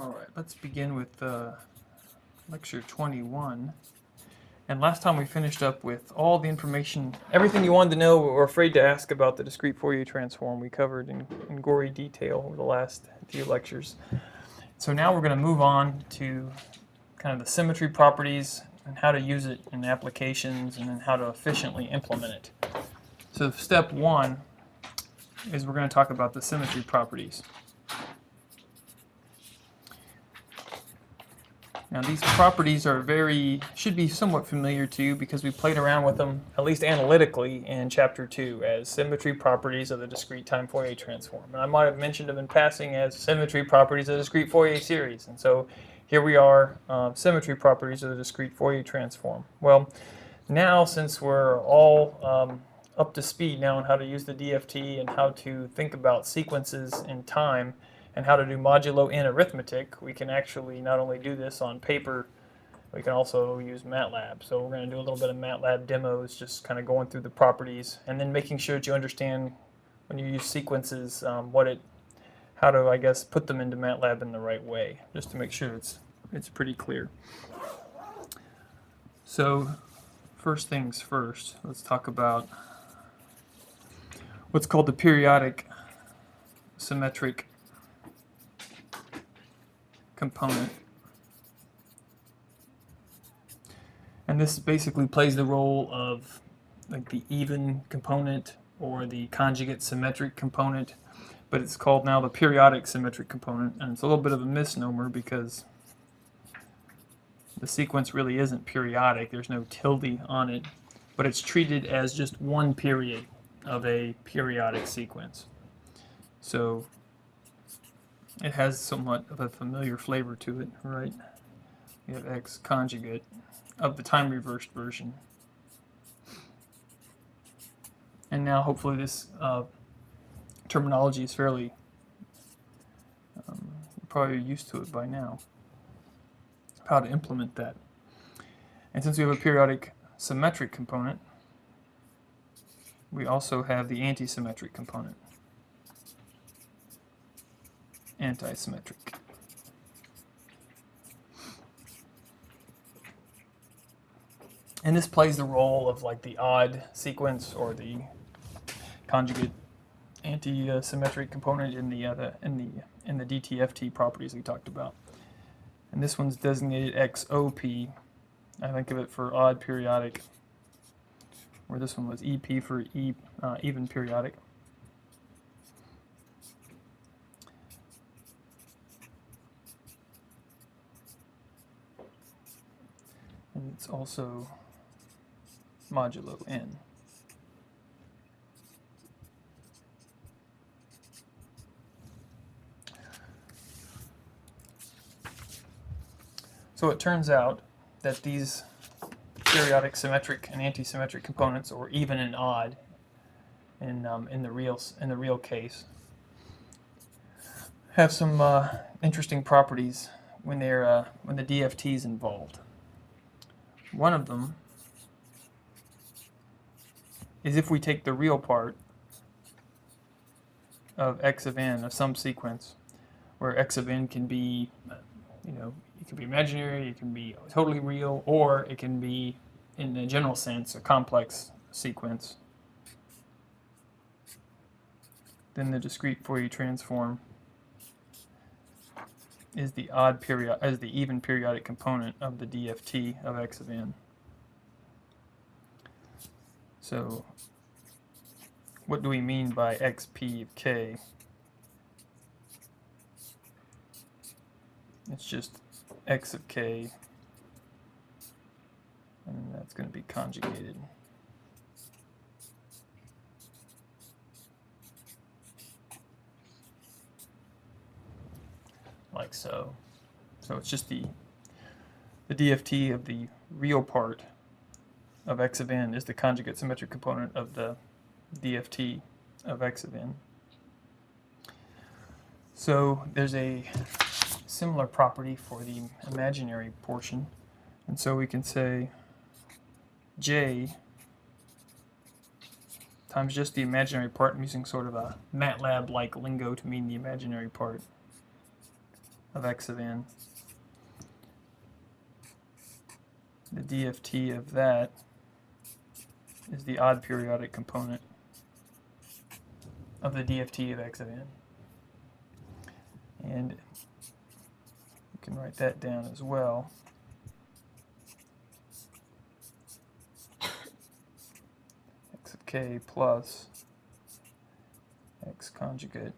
Alright, let's begin with lecture 21. And last time we finished up with all the information, everything you wanted to know or afraid to ask about the discrete Fourier transform we covered in gory detail over the last few lectures. So now we're going to move on to kind of the symmetry properties and how to use it in applications and then how to efficiently implement it. So step one is we're going to talk about the symmetry properties. Now these properties are should be somewhat familiar to you because we played around with them, at least analytically, in chapter 2 as symmetry properties of the discrete time Fourier transform. And I might have mentioned them in passing as symmetry properties of the discrete Fourier series. And so here we are, symmetry properties of the discrete Fourier transform. Well, now since we're all up to speed now on how to use the DFT and how to think about sequences in time, and how to do modulo in arithmetic, we can actually not only do this on paper, we can also use MATLAB. So we're going to do a little bit of MATLAB demos, just kind of going through the properties, and then making sure that you understand when you use sequences, how to, I guess, put them into MATLAB in the right way, just to make sure it's pretty clear. So first things first, let's talk about what's called the periodic symmetric component. And this basically plays the role of like the even component or the conjugate symmetric component, but it's called now the periodic symmetric component, and it's a little bit of a misnomer because the sequence really isn't periodic. There's no tilde on it, but it's treated as just one period of a periodic sequence. So it has somewhat of a familiar flavor to it, right? We have x conjugate of the time reversed version. And now hopefully this terminology is fairly, probably used to it by now, how to implement that. And since we have a periodic symmetric component, we also have the antisymmetric component. Antisymmetric. And this plays the role of like the odd sequence or the conjugate anti-symmetric component in the DTFT properties we talked about. And this one's designated XOP. I think of it for odd periodic, where this one was EP for even periodic. And it's also modulo n. So it turns out that these periodic symmetric and antisymmetric components, or even and odd, in the real case, have some interesting properties when the DFT is involved. One of them is if we take the real part of x of n of some sequence, where x of n can be, it can be imaginary, it can be totally real, or it can be, in a general sense, a complex sequence. Then the discrete Fourier transform is the even periodic component of the DFT of x of n. So what do we mean by xp of k? It's just x of k, and that's going to be conjugated. Like so. So it's just the DFT of the real part of x of n is the conjugate symmetric component of the DFT of x of n. So there's a similar property for the imaginary portion, and so we can say J times just the imaginary part. I'm using sort of a MATLAB-like lingo to mean the imaginary part. of x of n. The DFT of that is the odd periodic component of the DFT of x of n. And you can write that down as well. X of k plus x conjugate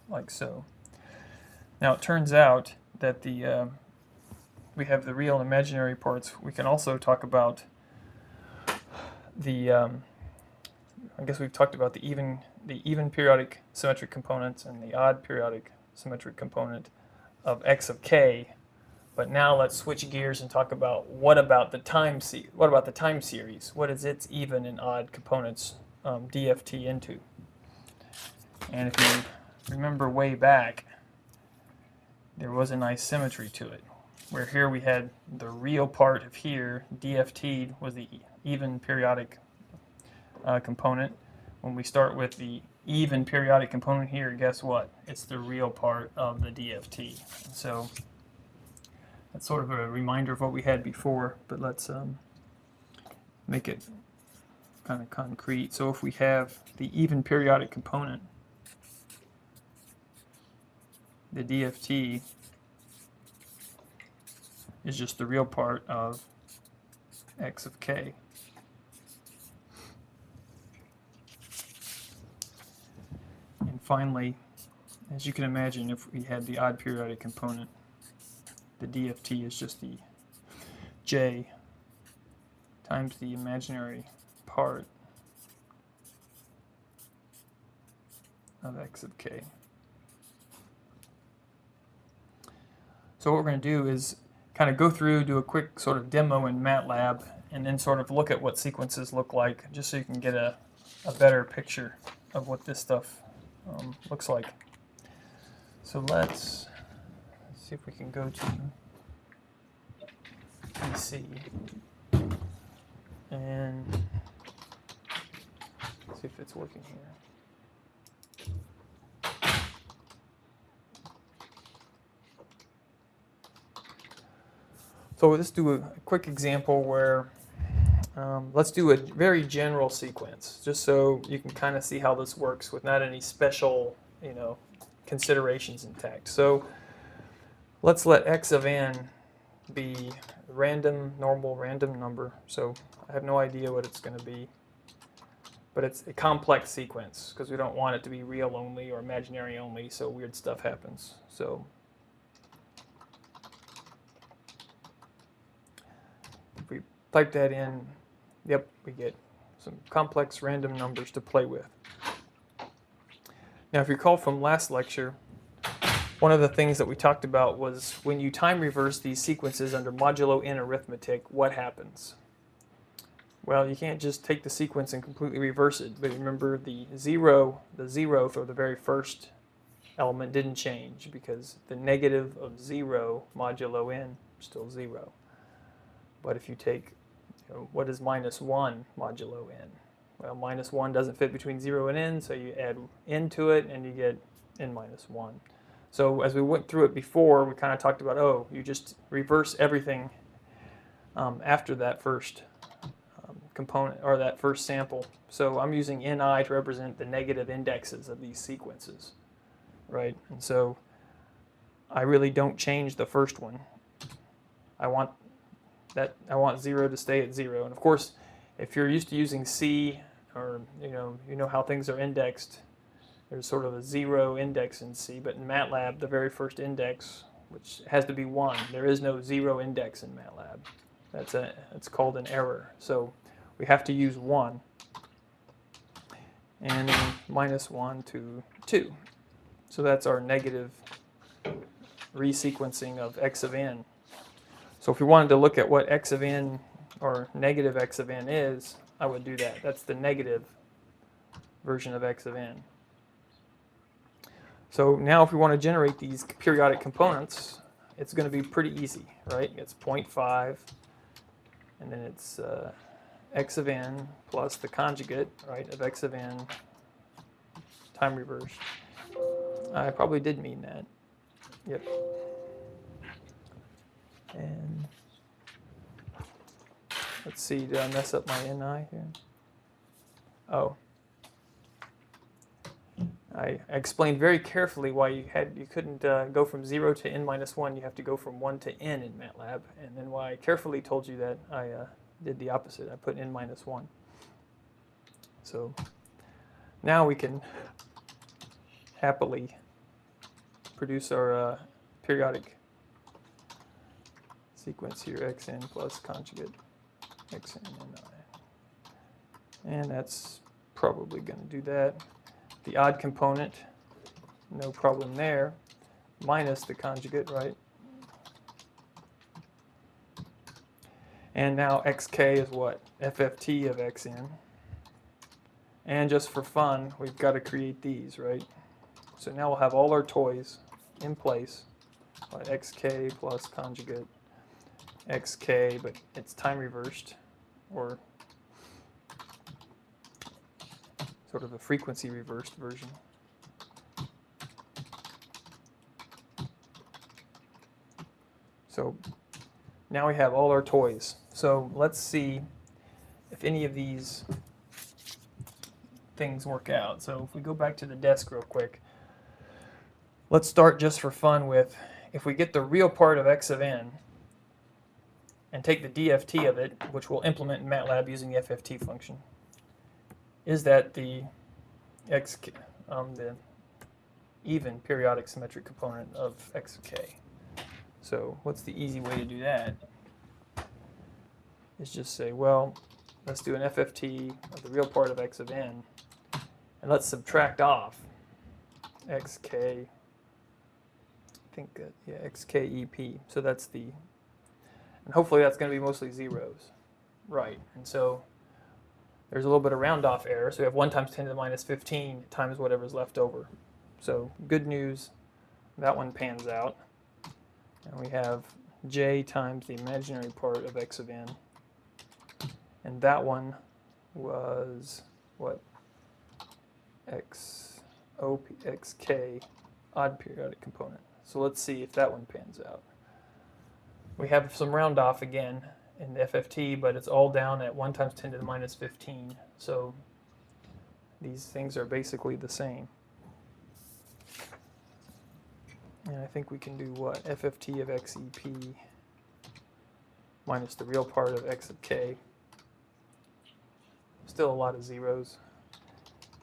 like so. Now it turns out that we have the real and imaginary parts. We can also talk about the I guess we've talked about the even periodic symmetric components and the odd periodic symmetric component of x of k. But now let's switch gears and talk about what about the time series? What is its even and odd components DFT into? And if you remember way back, there was a nice symmetry to it, where here we had the real part of here, DFT was the even periodic component. When we start with the even periodic component here, guess what? It's the real part of the DFT. So that's sort of a reminder of what we had before, but let's make it kind of concrete. So if we have the even periodic component, the DFT is just the real part of x of k. And finally, as you can imagine, if we had the odd periodic component, the DFT is just the j times the imaginary part of x of k. So what we're going to do is kind of go through, do a quick sort of demo in MATLAB, and then sort of look at what sequences look like, just so you can get a better picture of what this stuff looks like. So let's see if we can go to PC and see if it's working here. So let's do a quick example where let's do a very general sequence, just so you can kind of see how this works with not any special, considerations intact. So let's let x of n be normal random number. So I have no idea what it's going to be, but it's a complex sequence because we don't want it to be real only or imaginary only, so weird stuff happens. So if we type that in, yep, we get some complex random numbers to play with. Now, if you recall from last lecture, one of the things that we talked about was when you time reverse these sequences under modulo n arithmetic, what happens? Well, you can't just take the sequence and completely reverse it, but remember the zero for the very first element didn't change because the negative of 0 modulo n is still 0. But if you take, what is minus 1 modulo n? Well, minus 1 doesn't fit between 0 and n, so you add n to it and you get n minus 1. So as we went through it before, we kind of talked about, you just reverse everything after that first component or that first sample. So I'm using ni to represent the negative indexes of these sequences, right? And so I really don't change the first one. I want 0 to stay at 0. And of course, if you're used to using C, or you know how things are indexed, there's sort of a 0 index in C, but in MATLAB, the very first index, which has to be 1, there is no 0 index in MATLAB. It's called an error. So we have to use 1, and then minus 1 to 2. So that's our negative resequencing of x of n. So if we wanted to look at what x of n or negative x of n is, I would do that. That's the negative version of x of n. So now if we want to generate these periodic components, it's going to be pretty easy, right? It's 0.5, and then it's x of n plus the conjugate, right, of x of n time reversed. I probably did mean that. Yep. And let's see, did I mess up my NI here? Oh. I explained very carefully why you couldn't go from 0 to n minus 1. You have to go from 1 to n in MATLAB. And then why I carefully told you that I did the opposite. I put n minus 1. So now we can happily produce our periodic sequence here, xn plus conjugate xn and I. And that's probably going to do that. The odd component, no problem there, minus the conjugate, right? And now xk is what? FFT of xn. And just for fun, we've got to create these, right? So now we'll have all our toys in place. Right? Xk plus conjugate xk, but it's time reversed, or sort of a frequency reversed version. So now we have all our toys. So let's see if any of these things work out. So if we go back to the desk real quick, let's start just for fun with, if we get the real part of x of n and take the DFT of it, which we'll implement in MATLAB using the FFT function, is that the the even periodic symmetric component of x of k? So what's the easy way to do that? Is just say, well, let's do an FFT of the real part of x of n, and let's subtract off xk, I think, yeah, xk EP. So that's the, and hopefully that's going to be mostly zeros. Right, and so there's a little bit of round off error, so we have 1 times 10 to the minus 15 times whatever's left over. So good news, that one pans out. And we have j times the imaginary part of x of n. And that one was what? xk, odd periodic component. So let's see if that one pans out. We have some round off again in the FFT, but it's all down at 1 times 10 to the minus 15. So these things are basically the same. And I think we can do what? FFT of xep minus the real part of x of k. Still a lot of zeros.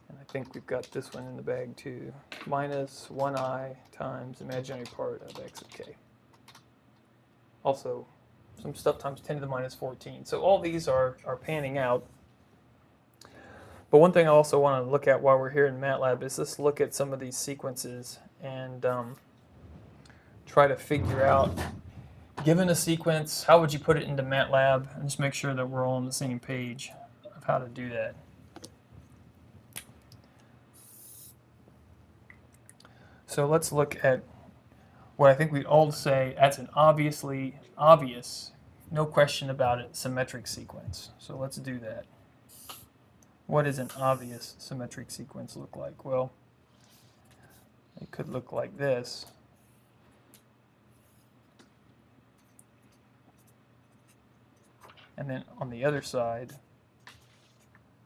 And I think we've got this one in the bag too. Minus 1i times imaginary part of x of k. Also, some stuff times 10 to the minus 14. So all these are panning out. But one thing I also want to look at while we're here in MATLAB is let's look at some of these sequences and try to figure out, given a sequence, how would you put it into MATLAB, and just make sure that we're all on the same page of how to do that. So let's look at what I think we'd all say as an obvious, no question about it, symmetric sequence. So let's do that. What does an obvious symmetric sequence look like? Well, it could look like this. And then on the other side,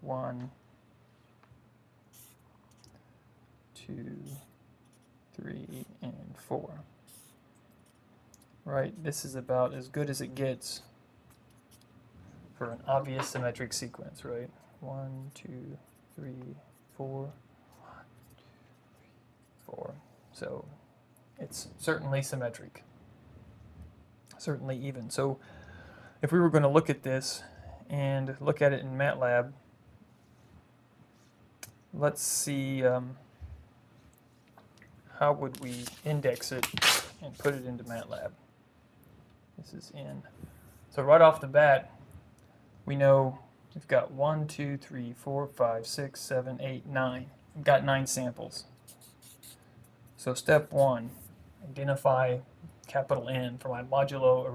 1, 2, 3, and 4. Right, this is about as good as it gets for an obvious symmetric sequence, right? 1, 2, 3, 4. 1, 2, 3, 4. So it's certainly symmetric, certainly even. So if we were going to look at this and look at it in MATLAB, let's see how would we index it and put it into MATLAB. This is in. So right off the bat, we know we've got 1, 2, 3, 4, 5, 6, 7, 8, 9. We've got 9 samples. So step 1, identify capital N for my modulo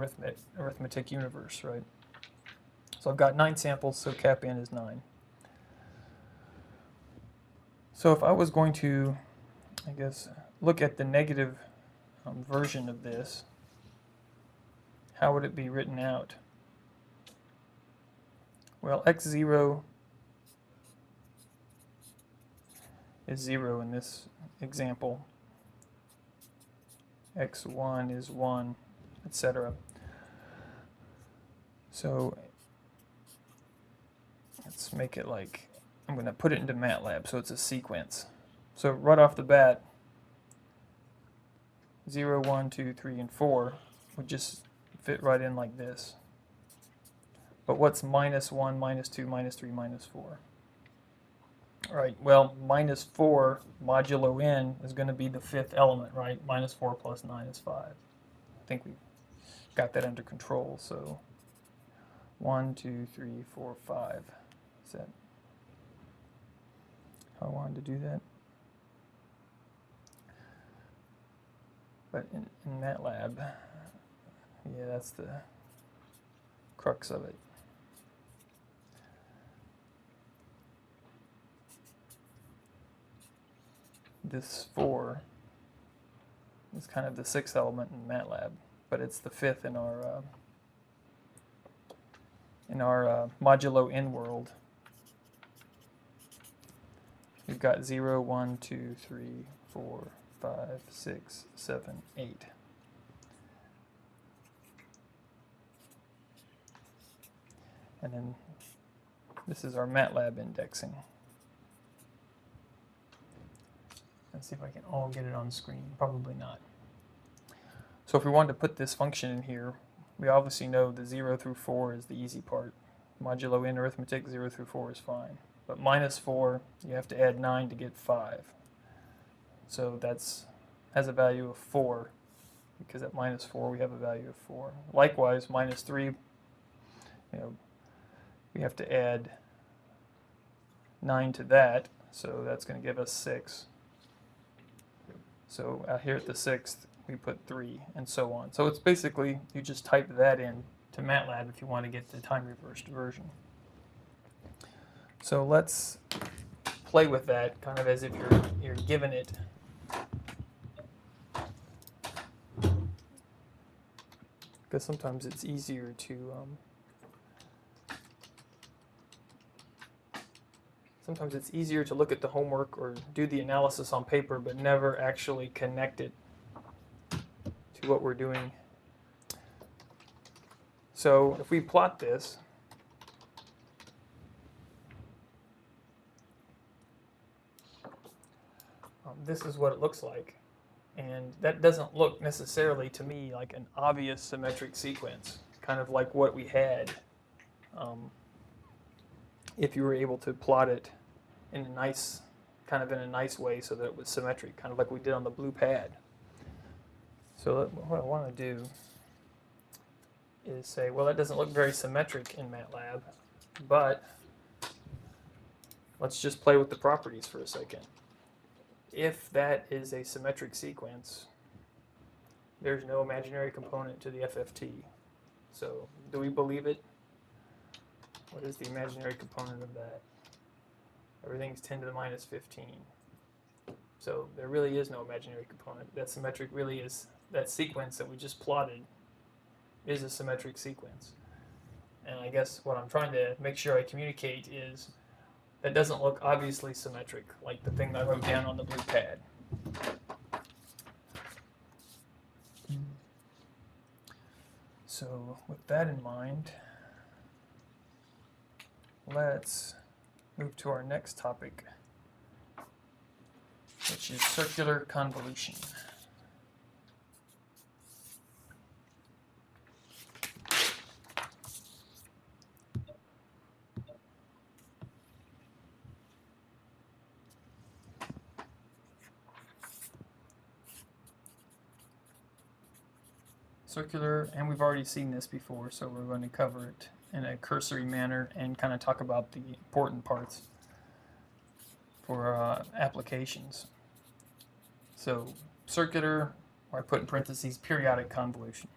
arithmetic universe, right? So I've got 9 samples, so cap N is 9. So if I was going to, I guess, look at the negative version of this, how would it be written out? Well, x0 is 0 in this example. x1 is 1, etc. So let's make it like, I'm going to put it into MATLAB so it's a sequence. So right off the bat, 0, 1, 2, 3, and 4 would just fit right in like this. But what's minus 1, minus 2, minus 3, minus 4? All right, well, minus 4 modulo n is going to be the fifth element, right? Minus 4 plus 9 is 5. I think we got that under control. So 1, 2, 3, 4, 5. Is that how I wanted to do that? But in MATLAB, yeah, that's the crux of it. This 4 is kind of the sixth element in MATLAB, but it's the fifth in our modulo n world. We've got 0, 1, 2, 3, 4, 5, 6, 7, 8. And then this is our MATLAB indexing. Let's see if I can all get it on screen. Probably not. So if we wanted to put this function in here, we obviously know the 0 through 4 is the easy part. Modulo n arithmetic, 0 through 4 is fine. But minus 4, you have to add 9 to get 5. So that's has a value of 4, because at minus 4 we have a value of 4. Likewise, minus 3, we have to add 9 to that, so that's going to give us 6. So out here at the sixth, we put 3, and so on. So it's basically, you just type that in to MATLAB if you want to get the time-reversed version. So let's play with that, kind of as if you're given it. Because sometimes it's easier to look at the homework or do the analysis on paper, but never actually connect it to what we're doing. So if we plot this, this is what it looks like. And that doesn't look necessarily to me like an obvious symmetric sequence, kind of like what we had if you were able to plot it in a nice way so that it was symmetric, kind of like we did on the blue pad. So what I want to do is say, well, that doesn't look very symmetric in MATLAB, but let's just play with the properties for a second. If that is a symmetric sequence, there's no imaginary component to the FFT. So do we believe it? What is the imaginary component of that? Everything's 10 to the minus 15. So there really is no imaginary component. That symmetric really is, that sequence that we just plotted is a symmetric sequence. And I guess what I'm trying to make sure I communicate is that doesn't look obviously symmetric, like the thing that I wrote down on the blue pad. So with that in mind, let's move to our next topic, which is circular convolution. Circular, and we've already seen this before, so we're going to cover it in a cursory manner and kind of talk about the important parts for applications. So circular, or I put in parentheses, periodic convolution.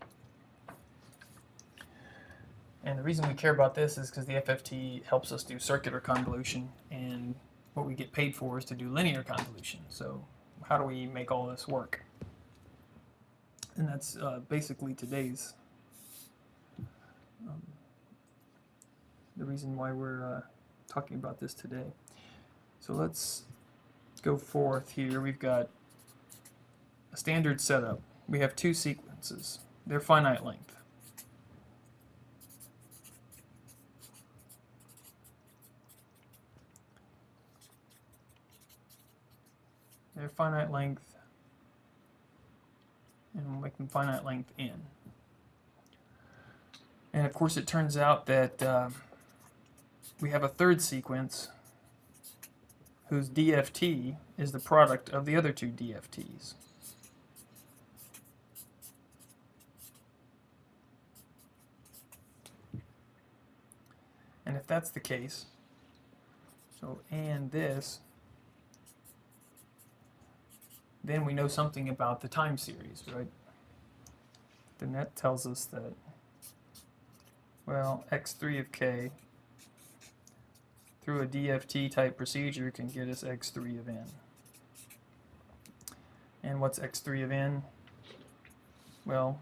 And the reason we care about this is because the FFT helps us do circular convolution, and what we get paid for is to do linear convolution. So how do we make all this work? And that's basically today's the reason why we're talking about this today. So let's go forth here. We've got a standard setup. We have two sequences. They're finite length. They're finite length, and we'll make them finite length n. And of course it turns out that we have a third sequence whose DFT is the product of the other two DFTs. And if that's the case, so and this, then we know something about the time series, right? Then that tells us that, well, x3 of k through a DFT type procedure can get us x3 of n. And what's x3 of n? Well,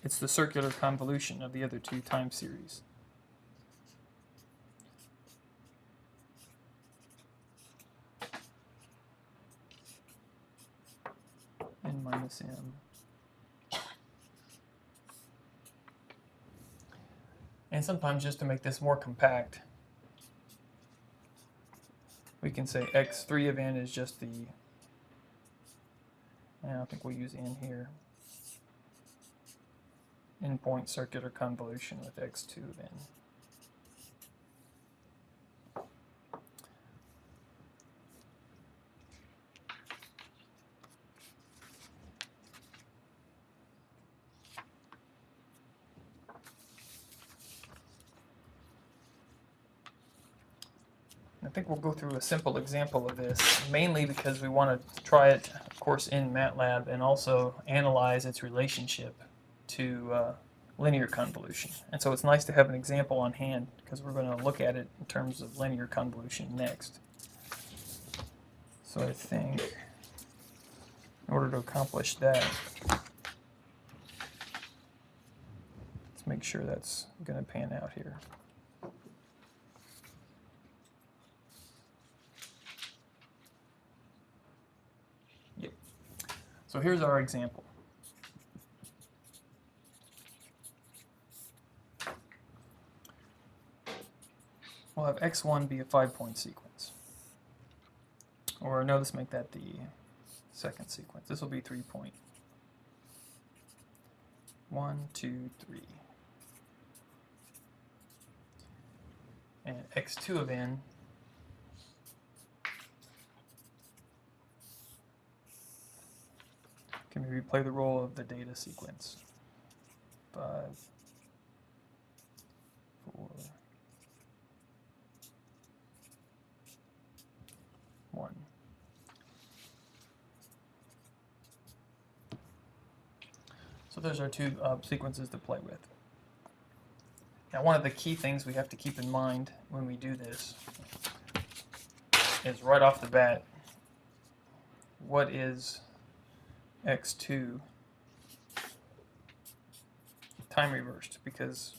it's the circular convolution of the other two time series. N minus m. And sometimes, just to make this more compact, we can say x3 of n is just the, I don't think we'll use n here, n-point circular convolution with x2 of n. I think we'll go through a simple example of this, mainly because we want to try it, of course, in MATLAB and also analyze its relationship to linear convolution. And so it's nice to have an example on hand because we're going to look at it in terms of linear convolution next. So I think in order to accomplish that, let's make sure that's going to pan out here. So here's our example. We'll have x1 be a 5-point sequence. Or no, let's make that the second sequence. This will be 3-point. 1, 2, 3. And x2 of n can maybe play the role of the data sequence. 5, 4, 1. So those are two sequences to play with. Now, one of the key things we have to keep in mind when we do this is right off the bat, what is x2 time reversed? Because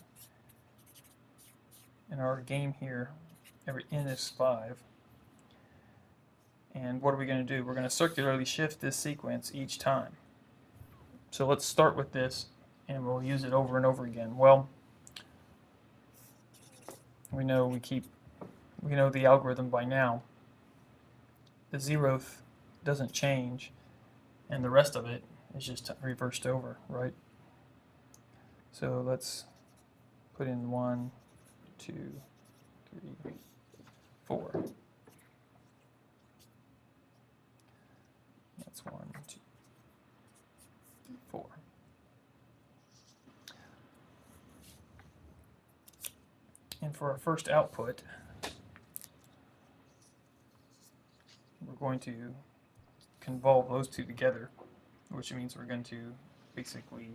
in our game here, every n is 5. And what are we going to do? We're going to circularly shift this sequence each time. So let's start with this, and we'll use it over and over again. Well, we know the algorithm by now. The 0th doesn't change, and the rest of it is just reversed over, right? So let's put in 1, 2, 3, 4. That's 1, 2, 4. And for our first output, we're going to convolve those two together, which means we're going to basically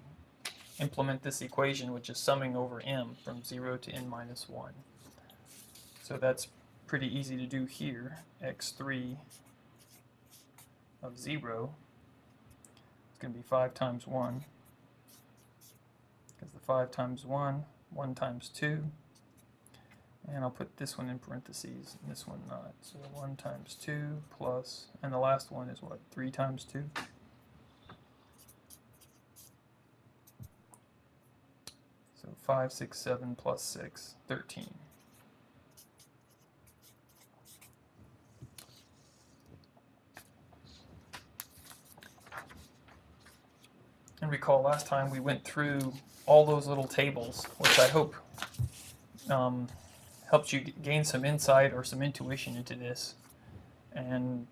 implement this equation, which is summing over m from 0 to n minus 1. So that's pretty easy to do here. x3 of 0 is going to be 5 times 1, because the 5 times 1, 1 times 2, and I'll put this one in parentheses and this one not. So 1 times 2 plus, and the last one is what, 3 times 2? So 5, 6, 7 plus 6, 13. And recall last time we went through all those little tables, which I hope helped you gain some insight or some intuition into this and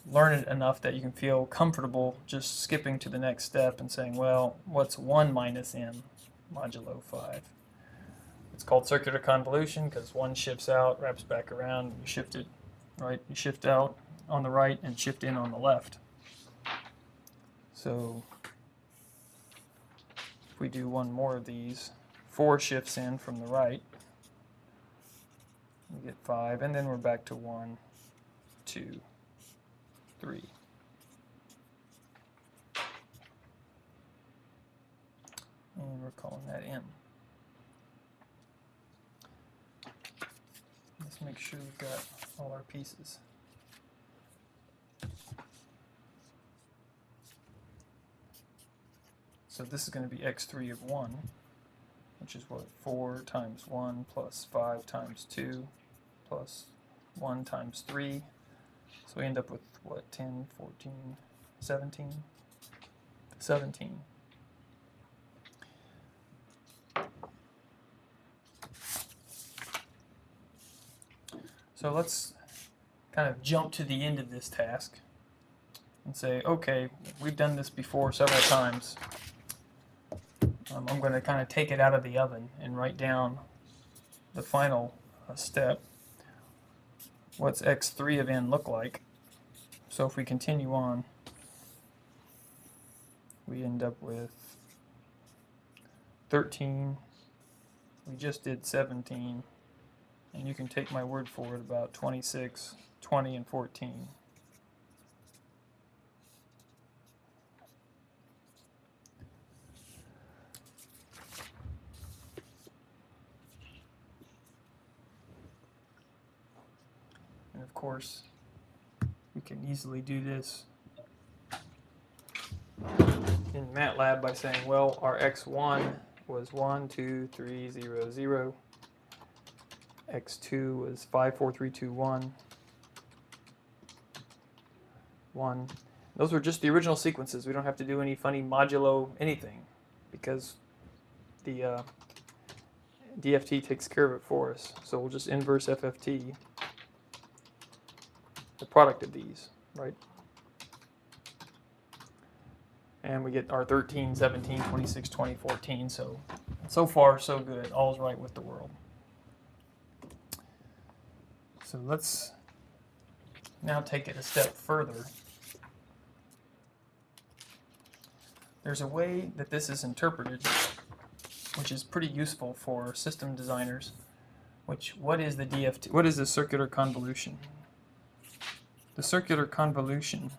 learn it enough that you can feel comfortable just skipping to the next step and saying, well, what's 1 minus m modulo 5? It's called circular convolution because 1 shifts out, wraps back around, you shift it right, you shift out on the right and shift in on the left. So if we do one more of these, 4 shifts in from the right, we get 5, and then we're back to 1, 2, 3. And we're calling that m. Let's make sure we've got all our pieces. So this is going to be x3 of 1, which is what, 4 times 1 plus 5 times 2 plus 1 times 3. So we end up with what, 10, 14, 17? 17. So let's kind of jump to the end of this task and say, okay, we've done this before several times. I'm going to kind of take it out of the oven and write down the final step. What's x3 of n look like? So if we continue on, we end up with 13. We just did 17. And you can take my word for it about 26, 20, and 14. And of course, we can easily do this in MATLAB by saying, well, our x1 was 1, 2, 3, 0, 0. x2 was 5, 4, 3, 2, 1. 1. Those were just the original sequences. We don't have to do any funny modulo anything because the DFT takes care of it for us. So we'll just inverse FFT, the product of these, right? And we get our 13, 17, 26, 20, 14. So far, so good. All's right with the world. So let's now take it a step further. There's a way that this is interpreted, which is pretty useful for system designers. What is the DFT? What is the circular convolution? The circular convolution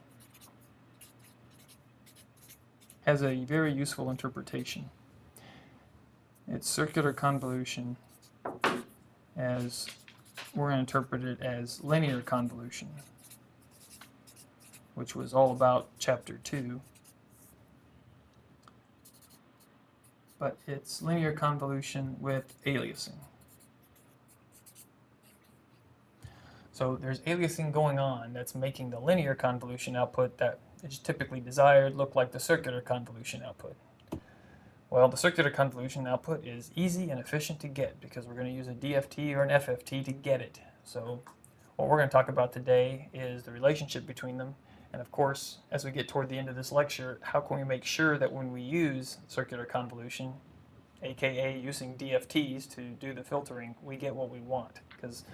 has a very useful interpretation. It's circular convolution as we're going to interpret it as linear convolution, which was all about chapter 2. But it's linear convolution with aliasing. So there's aliasing going on that's making the linear convolution output that is typically desired look like the circular convolution output. Well, the circular convolution output is easy and efficient to get because we're going to use a DFT or an FFT to get it. So what we're going to talk about today is the relationship between them. And of course, as we get toward the end of this lecture, how can we make sure that when we use circular convolution, aka using DFTs to do the filtering, we get what we want? Because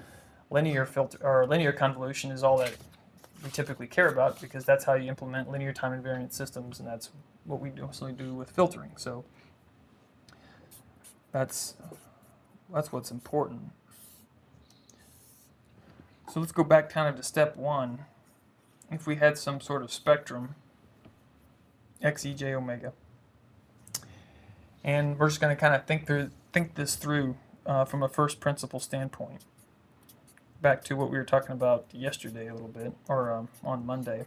linear convolution is all that we typically care about because that's how you implement linear time invariant systems, and that's what we mostly do with filtering. So that's what's important. So let's go back kind of to step one. If we had some sort of spectrum, x, e, j, omega, and we're just going to kind of think this through from a first principle standpoint. Back to what we were talking about yesterday a little bit, or on Monday.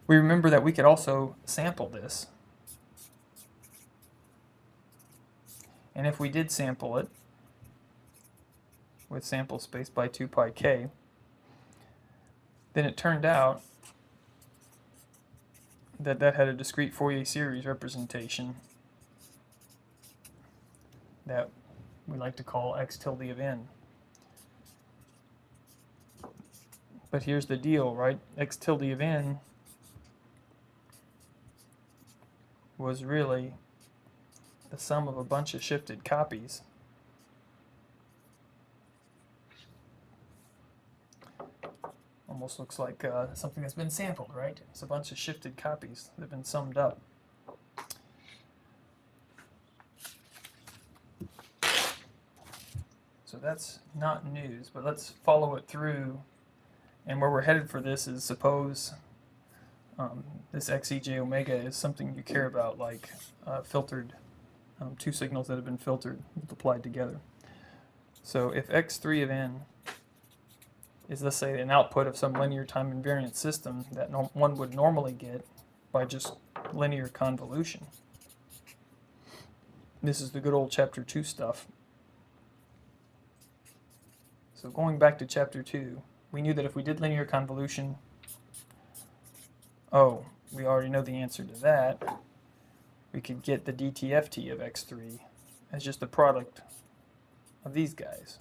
We remember that we could also sample this. And if we did sample it with sample space by 2 pi k, then it turned out that that had a discrete Fourier series representation that we like to call x tilde of n. But here's the deal, right? X tilde of n was really the sum of a bunch of shifted copies. Almost looks like something that's been sampled, right? It's a bunch of shifted copies that have been summed up. So that's not news, but let's follow it through. And where we're headed for this is, suppose this x, e, j, omega is something you care about, like filtered, two signals that have been filtered, multiplied together. So if x3 of n is, let's say, an output of some linear time invariant system that one would normally get by just linear convolution. This is the good old chapter 2 stuff. So going back to chapter 2, we knew that if we did linear convolution, we already know the answer to that. We could get the dTft of x3 as just the product of these guys.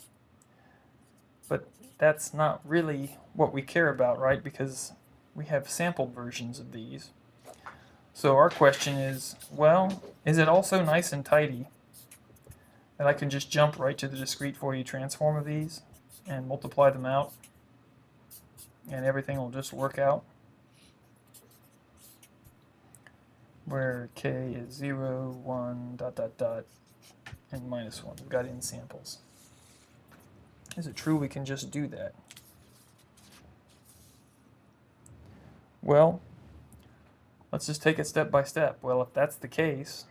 But that's not really what we care about, right? Because we have sampled versions of these. So our question is, well, is it also nice and tidy that I can just jump right to the discrete Fourier transform of these and multiply them out and everything will just work out? Where k is 0, 1, ... and minus 1. We've got n samples. Is it true we can just do that? Well, let's just take it step by step. Well, if that's the case,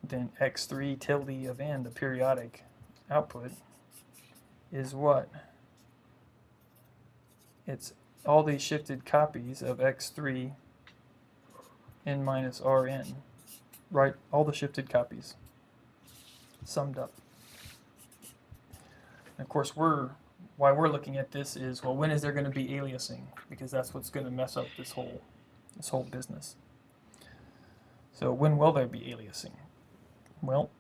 then x3 tilde of n, the periodic output, is what? It's all these shifted copies of x3 n minus Rn, right? All the shifted copies summed up. And of course, why we're looking at this is, well, when is there going to be aliasing? Because that's what's going to mess up this whole business. So when will there be aliasing? Well,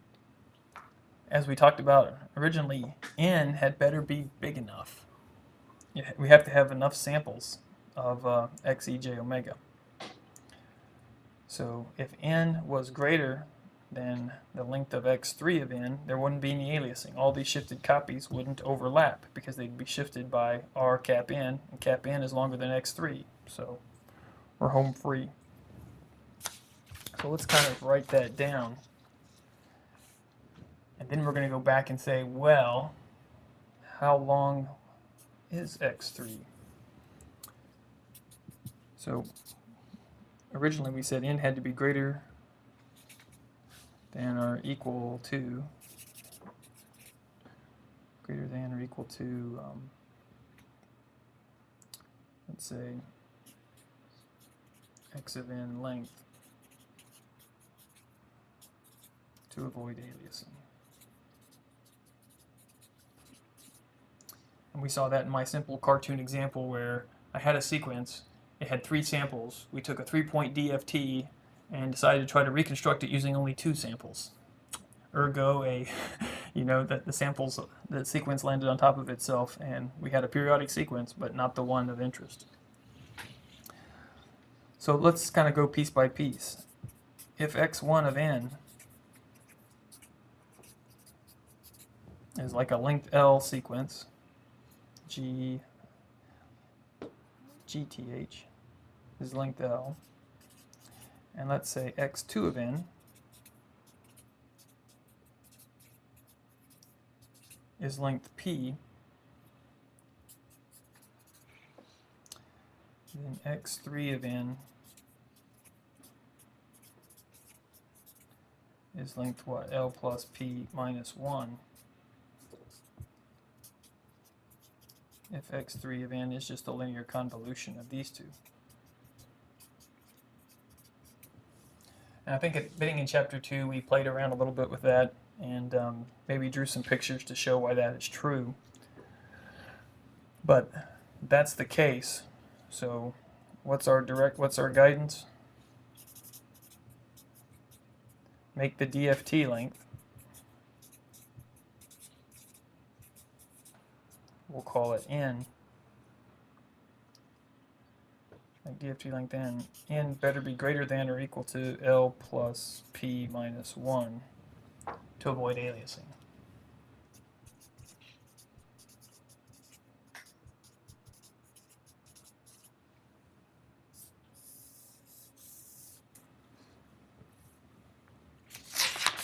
as we talked about originally, n had better be big enough. We have to have enough samples of x, e, j, omega. So if n was greater than the length of x3 of n, there wouldn't be any aliasing. All these shifted copies wouldn't overlap because they'd be shifted by r cap n, and cap n is longer than x3. So we're home free. So let's kind of write that down. And then we're going to go back and say, well, how long is x3? So originally we said n had to be greater than or equal to, let's say, x of n length to avoid aliasing. And we saw that in my simple cartoon example where I had a sequence. It had 3 samples. We took a 3-point DFT and decided to try to reconstruct it using only 2 samples. Ergo, the sequence landed on top of itself, and we had a periodic sequence, but not the one of interest. So let's kind of go piece by piece. If x1 of n is like a length L sequence, GTH is length L, and let's say x2 of n is length P, and x3 of n is length what? L plus p minus 1. If x3 of n is just a linear convolution of these two. And I think at the beginning in chapter 2 we played around a little bit with that and maybe drew some pictures to show why that is true. But that's the case. So what's our guidance? Make the DFT length. We'll call it n. Make DFT length n. N better be greater than or equal to L plus P minus 1 to avoid aliasing.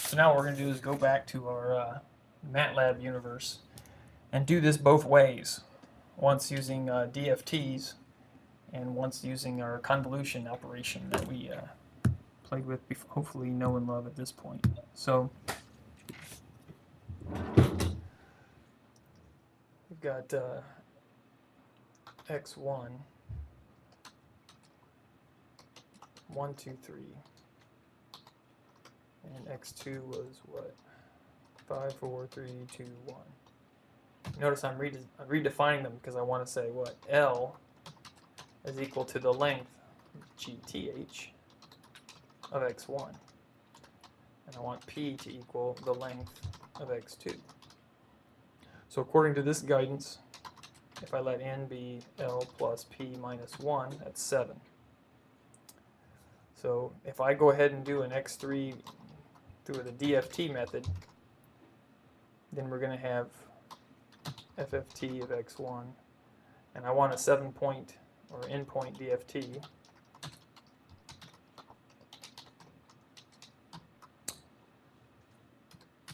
So now what we're going to do is go back to our MATLAB universe and do this both ways. Once using DFTs and once using our convolution operation that we played with, hopefully know and love at this point. So we've got x1, 1, 2, 3. And x2 was what? 5, 4, 3, 2, 1. Notice I'm redefining them because I want to say what? L is equal to the length, GTH, of x1. And I want P to equal the length of x2. So according to this guidance, if I let n be L plus P minus 1, that's 7. So if I go ahead and do an x3 through the DFT method, then we're going to have FFT of x1, and I want a 7-point or endpoint DFT.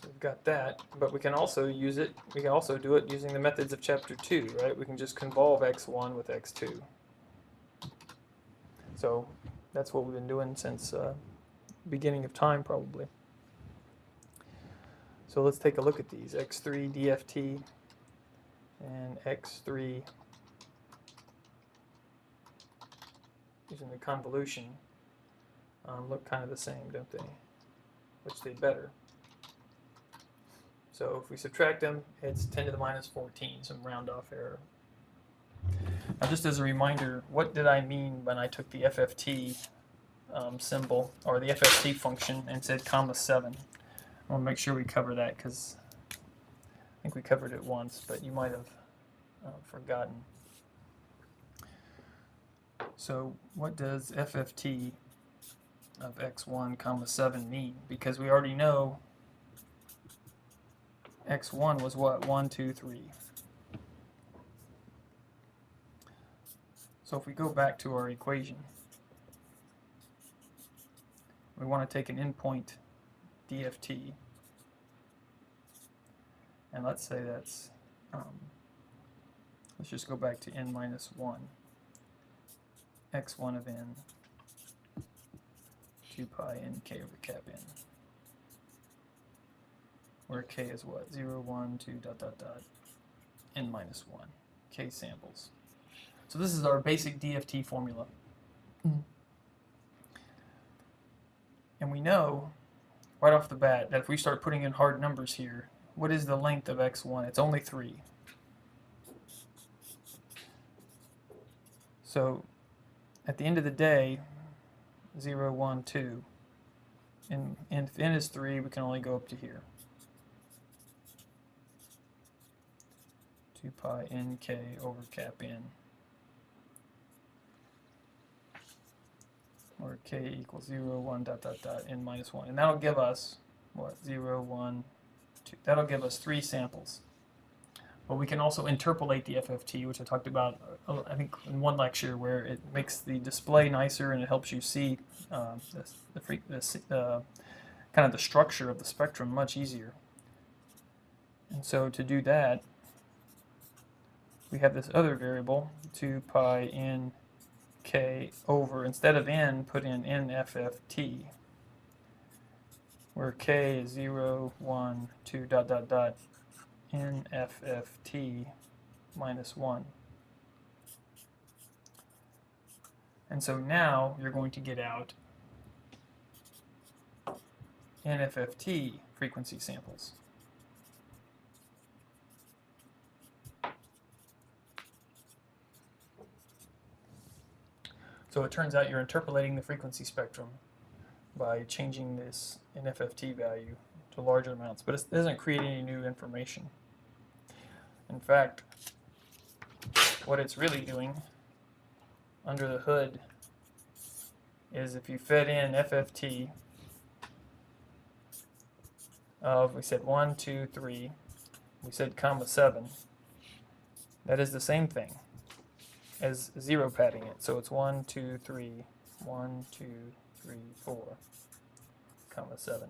We've got that, but we can also use it. We can also do it using the methods of chapter 2, right? We can just convolve x1 with x2. So that's what we've been doing since beginning of time, probably. So let's take a look at these. x3 DFT and x3 using the convolution look kind of the same, don't they? Which they better. So if we subtract them, it's 10 to the minus 14, some round off error. Now just as a reminder, what did I mean when I took the FFT symbol, or the FFT function, and said comma 7? I want to make sure we cover that because I think we covered it once, but you might have forgotten. So what does FFT of x1 comma 7 mean? Because we already know x1 was what? 1, 2, 3. So if we go back to our equation, we want to take an endpoint DFT, and let's say that's, let's just go back to n minus 1, x1 of n, 2 pi n k over cap n, where k is what? 0, 1, 2, dot, dot, dot, n minus 1, k samples. So this is our basic DFT formula. And we know right off the bat that if we start putting in hard numbers here, what is the length of x1? It's only 3. So at the end of the day, 0, 1, 2, and if n is 3, we can only go up to here. 2 pi nk over cap n, where k equals 0, 1, dot, dot, dot, n minus 1. And that'll give us, what, 0, 1, 2. That'll give us 3 samples. But we can also interpolate the FFT, which I talked about, I think, in one lecture, where it makes the display nicer and it helps you see kind of the structure of the spectrum much easier. And so to do that, we have this other variable, 2 pi n k over, instead of n, put in nFFT, where k is 0, 1, 2, dot, dot, dot, nFFT minus 1. And so now you're going to get out nFFT frequency samples. So it turns out you're interpolating the frequency spectrum by changing this nFFT value to larger amounts, but it doesn't create any new information. In fact, what it's really doing under the hood is if you fed in FFT of, we said 1, 2, 3, we said comma 7, that is the same thing as zero padding it. So it's 1, 2, 3, 1, 2, 3, 4, comma 7.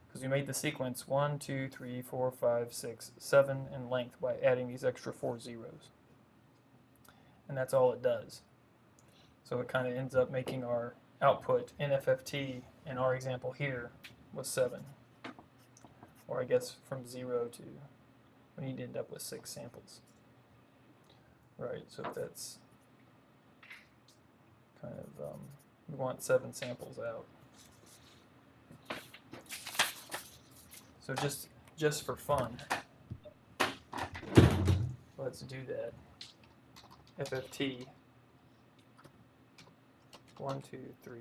Because we made the sequence 1, 2, 3, 4, 5, 6, 7 in length by adding these extra 4 zeros. And that's all it does. So it kind of ends up making our output nFFT in our example here was 7. Or I guess from 0 to, we need to end up with 6 samples. Right, so that's kind of, we want 7 samples out. So just for fun, let's do that. FFT 1, 2, 3,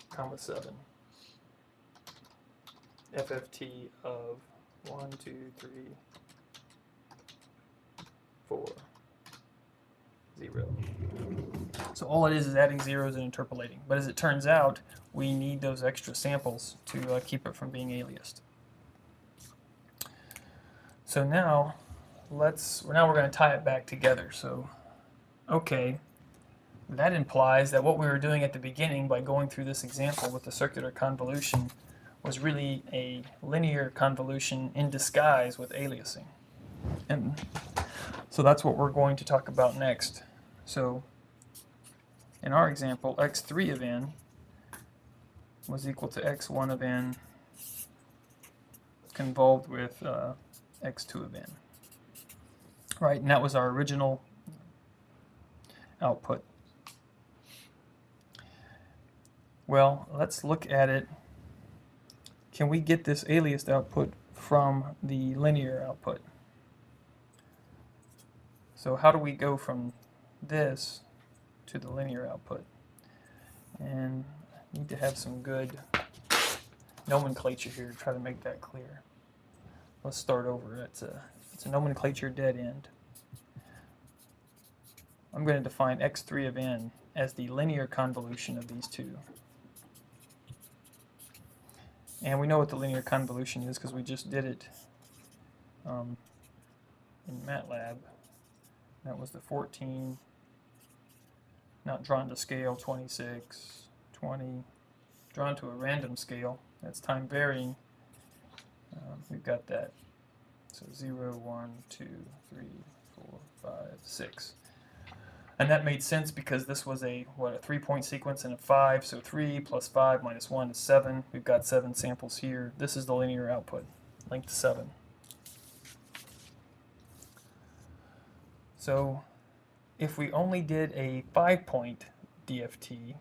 comma 7. FFT of 1, 2, 3, 4, 0. So all it is adding zeros and interpolating. But as it turns out, we need those extra samples to keep it from being aliased. So now we're going to tie it back together. So okay, that implies that what we were doing at the beginning by going through this example with the circular convolution was really a linear convolution in disguise with aliasing. And so that's what we're going to talk about next. So in our example, x3 of n was equal to x1 of n convolved with x2 of n. Right, and that was our original output. Well, let's look at it. Can we get this aliased output from the linear output? So how do we go from this to the linear output? And I need to have some good nomenclature here to try to make that clear. Let's start over. It's a nomenclature dead end. I'm going to define x3 of n as the linear convolution of these two. And we know what the linear convolution is because we just did it in MATLAB. That was the 14, not drawn to scale, 26, 20, drawn to a random scale. That's time varying. We've got that. So 0, 1, 2, 3, 4, 5, 6. And that made sense because this was a 3-point sequence and a 5. So 3 plus 5 minus 1 is 7. We've got 7 samples here. This is the linear output, length 7. So if we only did a 5-point DFT,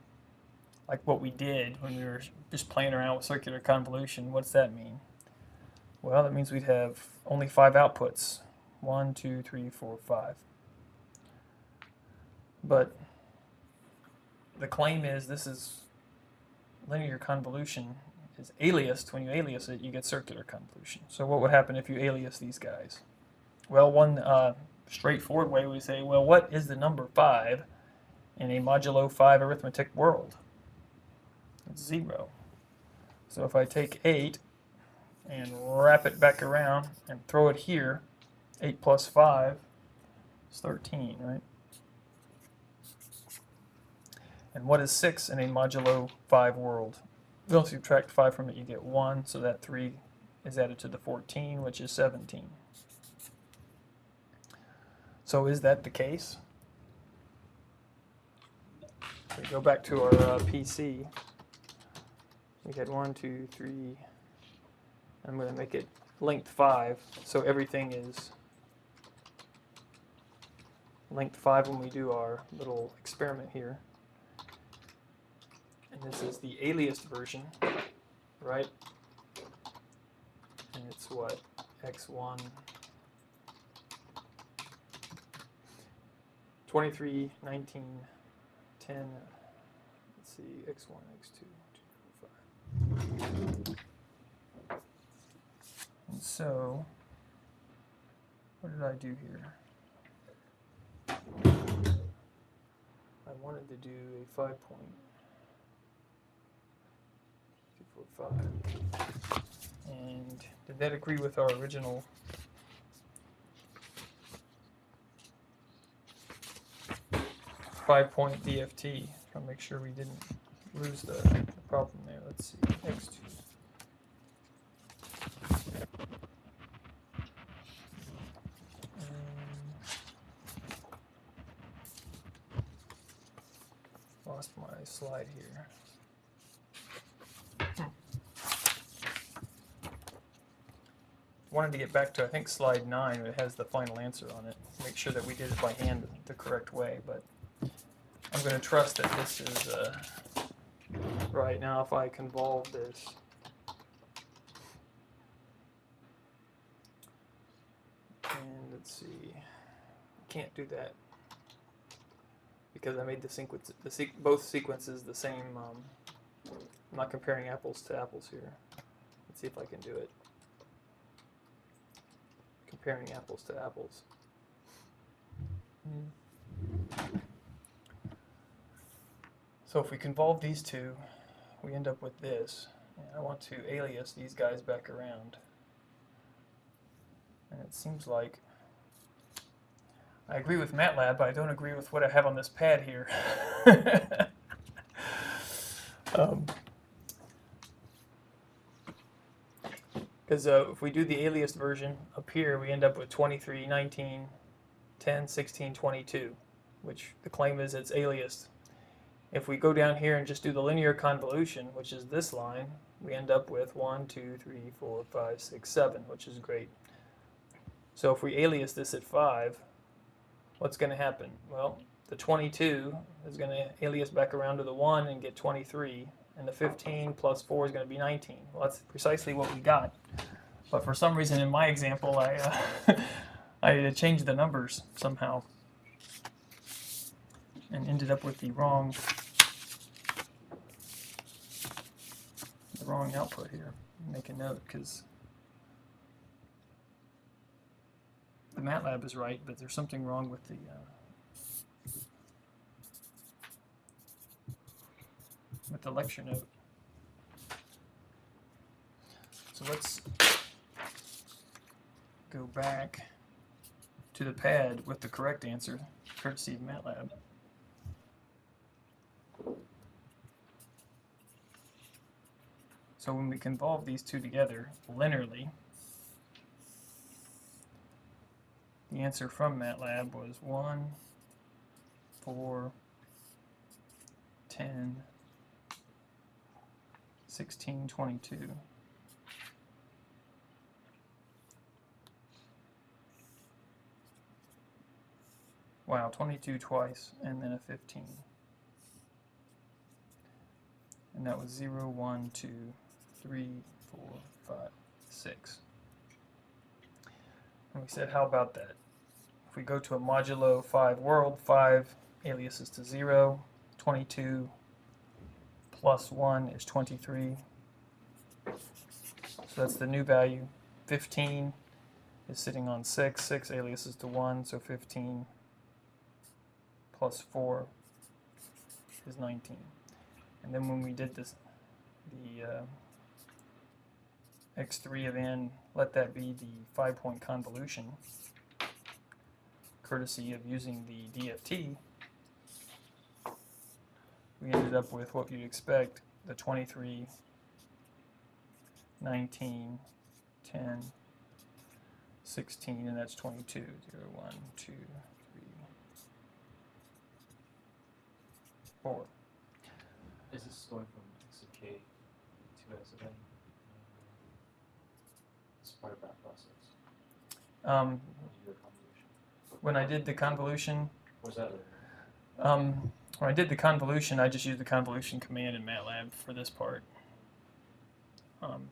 like what we did when we were just playing around with circular convolution, what's that mean? Well, that means we'd have only 5 outputs. 1, 2, 3, 4, 5. But the claim is this is linear convolution is aliased. When you alias it, you get circular convolution. So what would happen if you alias these guys? Well, one straightforward way we say, well, what is the number 5 in a modulo 5 arithmetic world? It's 0. So if I take 8 and wrap it back around and throw it here, 8 plus 5 is 13, right? And what is 6 in a modulo 5 world? Well, if you subtract 5 from it, you get 1, so that 3 is added to the 14, which is 17. So is that the case? We go back to our PC. We had 1, 2, 3. I'm going to make it length 5, so everything is length 5 when we do our little experiment here. And this is the aliased version, right? And it's what? X1, 23, 19, 10, let's see, X1, X2, 2, 4, 5. And so, what did I do here? I wanted to do a 5.245. And did that agree with our original? Five-point DFT. I'll make sure we didn't lose the problem there. Let's see, X2. Lost my slide here. Wanted to get back to, I think, slide 9. It has the final answer on it. Make sure that we did it by hand the correct way, but I'm going to trust that this is right. Now if I convolve this, and let's see, I can't do that because I made the sequence, both sequences the same. I'm not comparing apples to apples here. Let's see if I can do it. Comparing apples to apples. So if we convolve these two, we end up with this. And I want to alias these guys back around. And it seems like I agree with MATLAB, but I don't agree with what I have on this pad here. Because if we do the aliased version up here, we end up with 23, 19, 10, 16, 22, which the claim is it's aliased. If we go down here and just do the linear convolution, which is this line, we end up with 1, 2, 3, 4, 5, 6, 7, which is great. So if we alias this at 5, what's going to happen? Well, the 22 is going to alias back around to the 1 and get 23. And the 15 plus 4 is going to be 19. Well, that's precisely what we got. But for some reason in my example, I changed the numbers somehow and ended up with the wrong output here. Make a note because the MATLAB is right, but there's something wrong with the lecture note. So let's go back to the pad with the correct answer, courtesy of MATLAB. So when we convolve these two together linearly, the answer from MATLAB was 1, 4, 10, 16, 22. Wow, 22 twice, and then a 15. And that was 0, 1, 2, 3, 4, 5, 6. And we said, how about that? If we go to a modulo 5 world, 5 aliases to 0, 22 plus 1 is 23. So that's the new value. 15 is sitting on 6. 6 aliases to 1, so 15 plus 4 is 19. And then when we did this, the x3 of n, let that be the 5-point convolution, courtesy of using the DFT, we ended up with what you'd expect, the 23, 19, 10, 16, and that's 22. 0, 1, 2, 3, 4. Is this going from x of k to x of n? It's part of that process. When I did the convolution, What's that? when I did the convolution, I just used the convolution command in MATLAB for this part.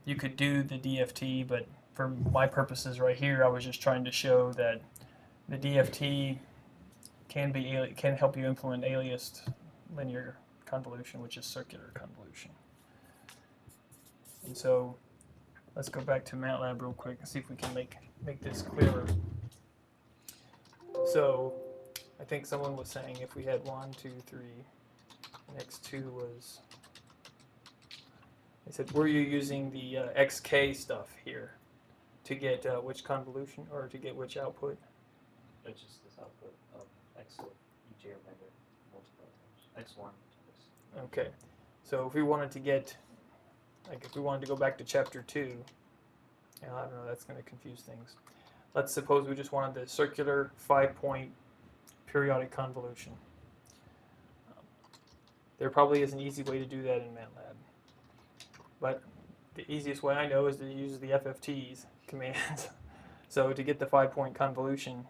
You could do the DFT, but for my purposes right here, I was just trying to show that the DFT can help you implement aliased linear convolution, which is circular convolution. And so let's go back to MATLAB real quick and see if we can make this clearer. So I think someone was saying if we had 1, 2, 3, and x2 was, they said, were you using the xk stuff here to get which convolution or to get which output? It's just this output of x of ej omega multiplied times x1 times. Okay, so if we wanted to get, like if we wanted to go back to chapter 2, I don't know, that's going to confuse things. Let's suppose we just wanted the circular 5-point periodic convolution. There probably is an easy way to do that in MATLAB. But the easiest way I know is to use the FFTs commands. So to get the 5-point convolution,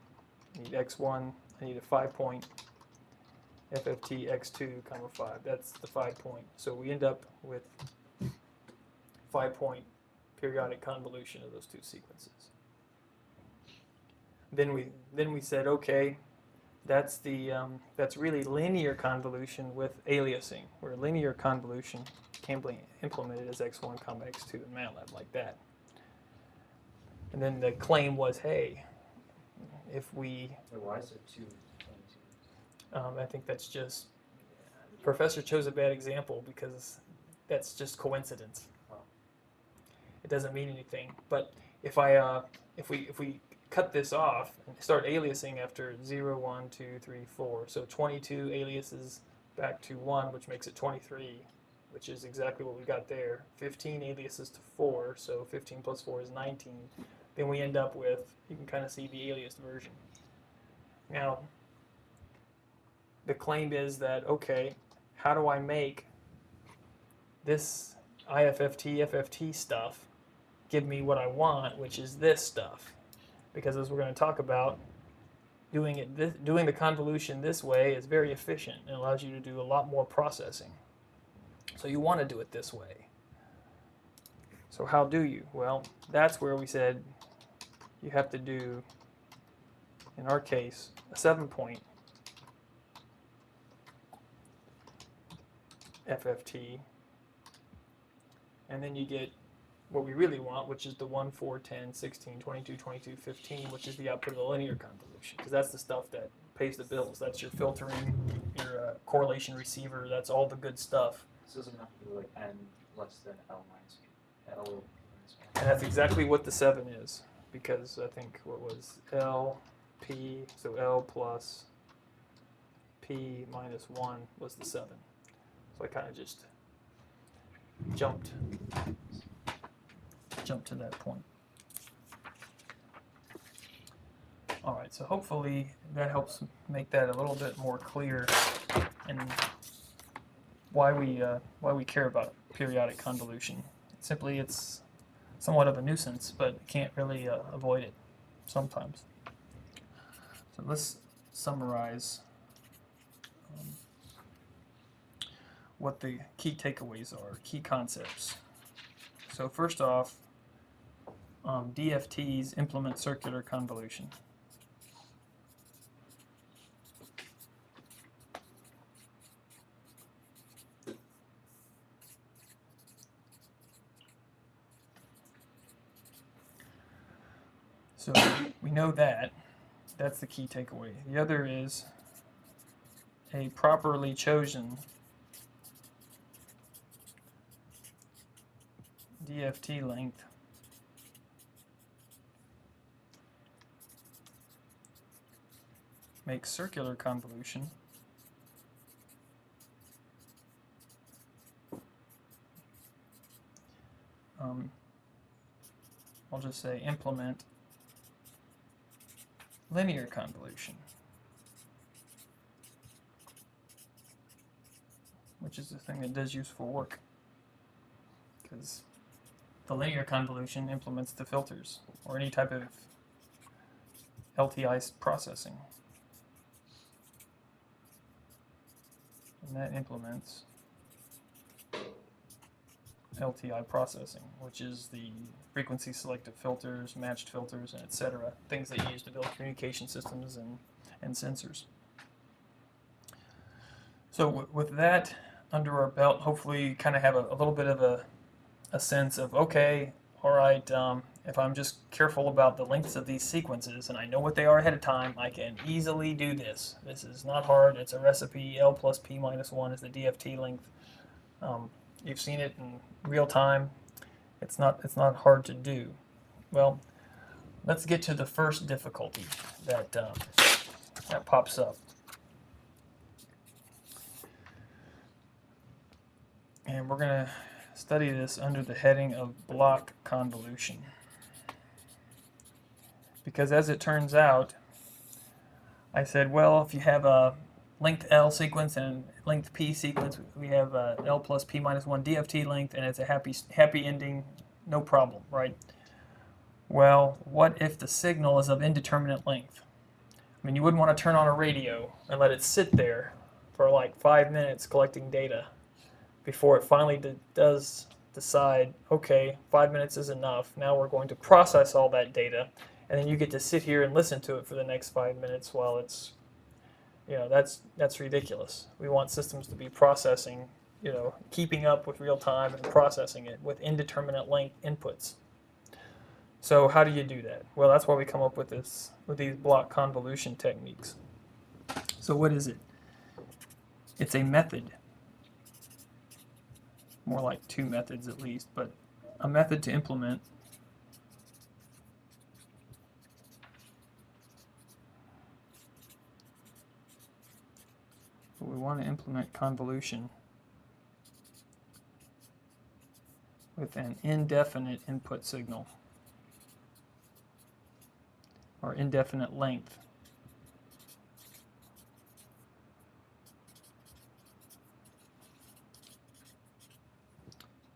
I need x1, I need a 5-point FFT x2, 5. That's the 5-point. So we end up with 5-point periodic convolution of those two sequences. Then we said, okay, that's really linear convolution with aliasing, where linear convolution can be implemented as x1, x2 in MATLAB like that. And then the claim was, hey, if we... Why is it 2? I think that's just... Professor chose a bad example because that's just coincidence. It doesn't mean anything. But if we cut this off and start aliasing after 0, 1, 2, 3, 4, so 22 aliases back to 1, which makes it 23, which is exactly what we got there. 15 aliases to 4, so 15 plus 4 is 19. Then we end up with, you can kind of see the aliased version. Now, the claim is that, okay, how do I make this IFFT, FFT stuff give me what I want, which is this stuff? Because as we're going to talk about, doing the convolution this way is very efficient and allows you to do a lot more processing. So you want to do it this way. So how do you? Well, that's where we said you have to do, in our case, a 7-point FFT, and then you get what we really want, which is the 1, 4, 10, 16, 22, 22, 15, which is the output of the linear convolution, because that's the stuff that pays the bills. That's your filtering, your correlation receiver, that's all the good stuff. This doesn't have to be like n less than L minus L minus 1. And that's exactly what the 7 is, because I think what was L, P, so L plus P minus 1 was the 7. So I kind of just jumped to that point. All right, so hopefully that helps make that a little bit more clear and why we care about periodic convolution. Simply, it's somewhat of a nuisance, but can't really avoid it sometimes. So let's summarize what the key takeaways are, key concepts. So first off, DFTs implement circular convolution. So we know that. That's the key takeaway. The other is a properly chosen DFT length makes circular convolution I'll just say implement linear convolution. which is the thing that does useful work. Because the linear convolution implements the filters, or any type of LTI processing. And that implements LTI processing, which is the frequency selective filters, matched filters, and etc. Things that you use to build communication systems and sensors. So with that under our belt, hopefully you kind of have a little bit of a sense of, okay, all right, if I'm just careful about the lengths of these sequences and I know what they are ahead of time, I can easily do this. This is not hard. It's a recipe. L plus P minus 1 is the DFT length. You've seen it in real time. It's not hard to do. Well, let's get to the first difficulty that pops up. And we're going to study this under the heading of block convolution. Because as it turns out, I said, well, if you have a length L sequence and length P sequence, we have L plus P minus 1 DFT length, and it's a happy ending, no problem, right? Well, what if the signal is of indeterminate length? I mean, you wouldn't want to turn on a radio and let it sit there for like 5 minutes collecting data before it finally does decide, okay, 5 minutes is enough. Now we're going to process all that data, and then you get to sit here and listen to it for the next 5 minutes while it's, that's ridiculous. We want systems to be processing, keeping up with real time and processing it with indeterminate length inputs. So how do you do that? Well, that's why we come up with these block convolution techniques. So what is it? It's a method. More like two methods at least, but a method to implement we want to implement convolution with an indefinite input signal or indefinite length.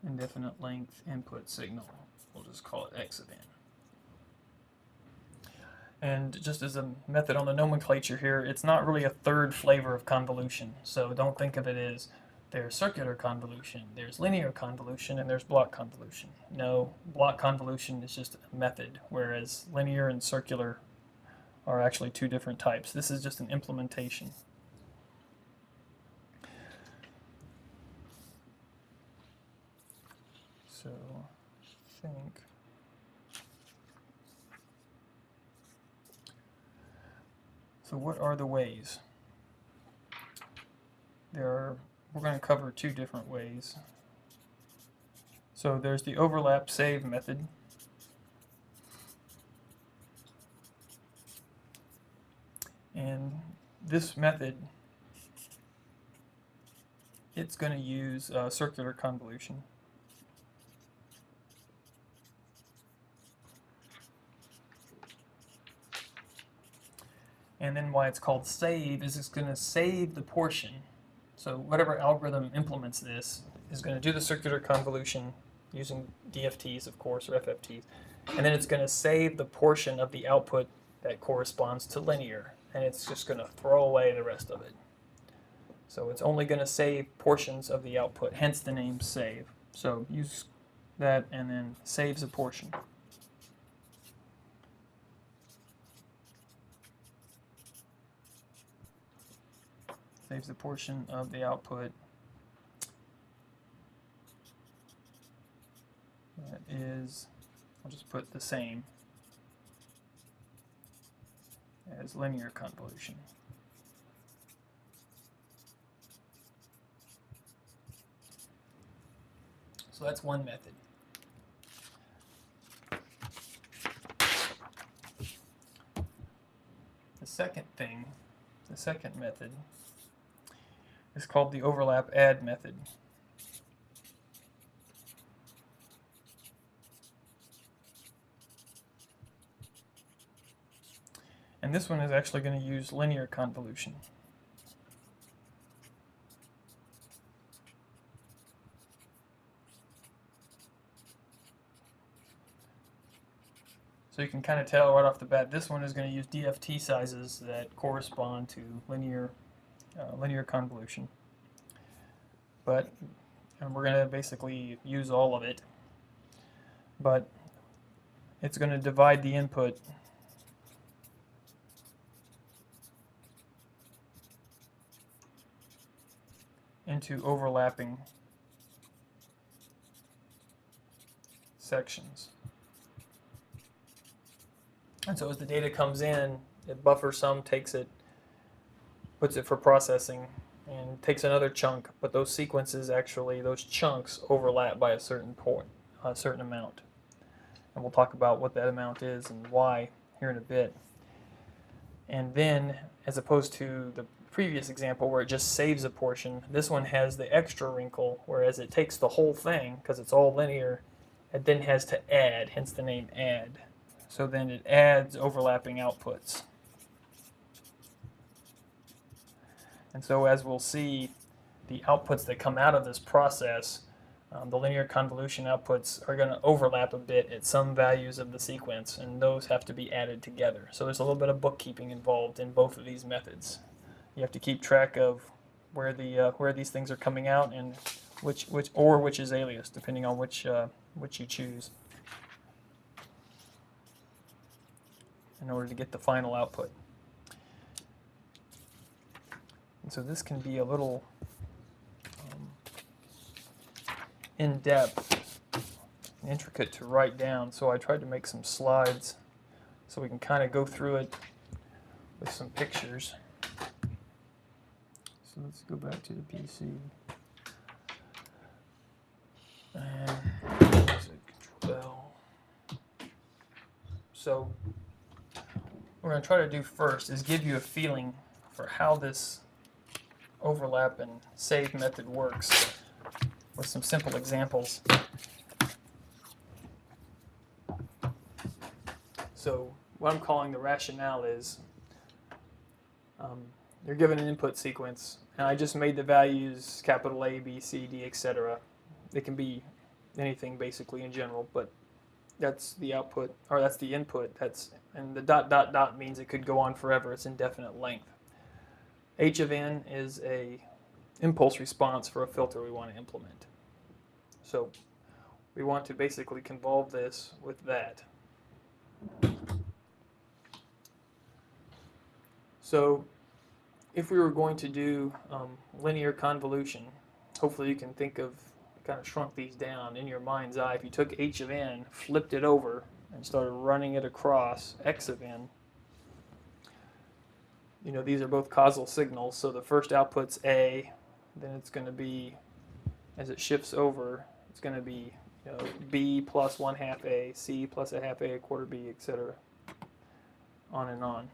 Indefinite length input signal. We'll just call it X of n. And just as a method on the nomenclature here, it's not really a third flavor of convolution. So don't think of it as there's circular convolution, there's linear convolution, and there's block convolution. No, block convolution is just a method, whereas linear and circular are actually two different types. This is just an implementation. So I think so what are the ways? We're going to cover two different ways. So there's the overlap save method. And this method, it's going to use circular convolution. And then why it's called save is it's going to save the portion. So whatever algorithm implements this is going to do the circular convolution using DFTs, of course, or FFTs. And then it's going to save the portion of the output that corresponds to linear. And it's just going to throw away the rest of it. So it's only going to save portions of the output, hence the name save. So use that and then saves a portion. Saves the portion of the output that is, I'll just put the same as linear convolution. So that's one method. The second method is called the overlap add method. And this one is actually going to use linear convolution. So you can kind of tell right off the bat, this one is going to use DFT sizes that correspond to linear convolution. But and we're going to basically use all of it. But it's going to divide the input into overlapping sections. And so as the data comes in, it buffers some, takes it, puts it for processing, and takes another chunk. But those sequences actually, those chunks overlap by a certain point, a certain amount. And we'll talk about what that amount is and why here in a bit. And then, as opposed to the previous example where it just saves a portion, this one has the extra wrinkle, whereas it takes the whole thing, because it's all linear, it then has to add, hence the name add. So then it adds overlapping outputs. And so as we'll see, the outputs that come out of this process, the linear convolution outputs are going to overlap a bit at some values of the sequence, and those have to be added together. So there's a little bit of bookkeeping involved in both of these methods. You have to keep track of where these things are coming out and which is alias, depending on which you choose, in order to get the final output. And so this can be a little in-depth, intricate to write down, so I tried to make some slides so we can kind of go through it with some pictures. So let's go back to the PC. And Control L. So what we're going to try to do first is give you a feeling for how this overlap and save method works with some simple examples. So what I'm calling the rationale is you're given an input sequence, and I just made the values capital A, B, C, D, etc. They can be anything basically in general, but that's the output, or that's the input. And the ... means it could go on forever. It's indefinite length. H of n is a impulse response for a filter we want to implement. So we want to basically convolve this with that. So if we were going to do linear convolution, hopefully you can think of, kind of shrunk these down in your mind's eye. If you took H of n, flipped it over, and started running it across X of n, you know, these are both causal signals, so the first output's A, then it's going to be, as it shifts over, it's going to be, you know, B plus 1/2 A, C plus 1/2 A, 1/4 B, etc. On and on.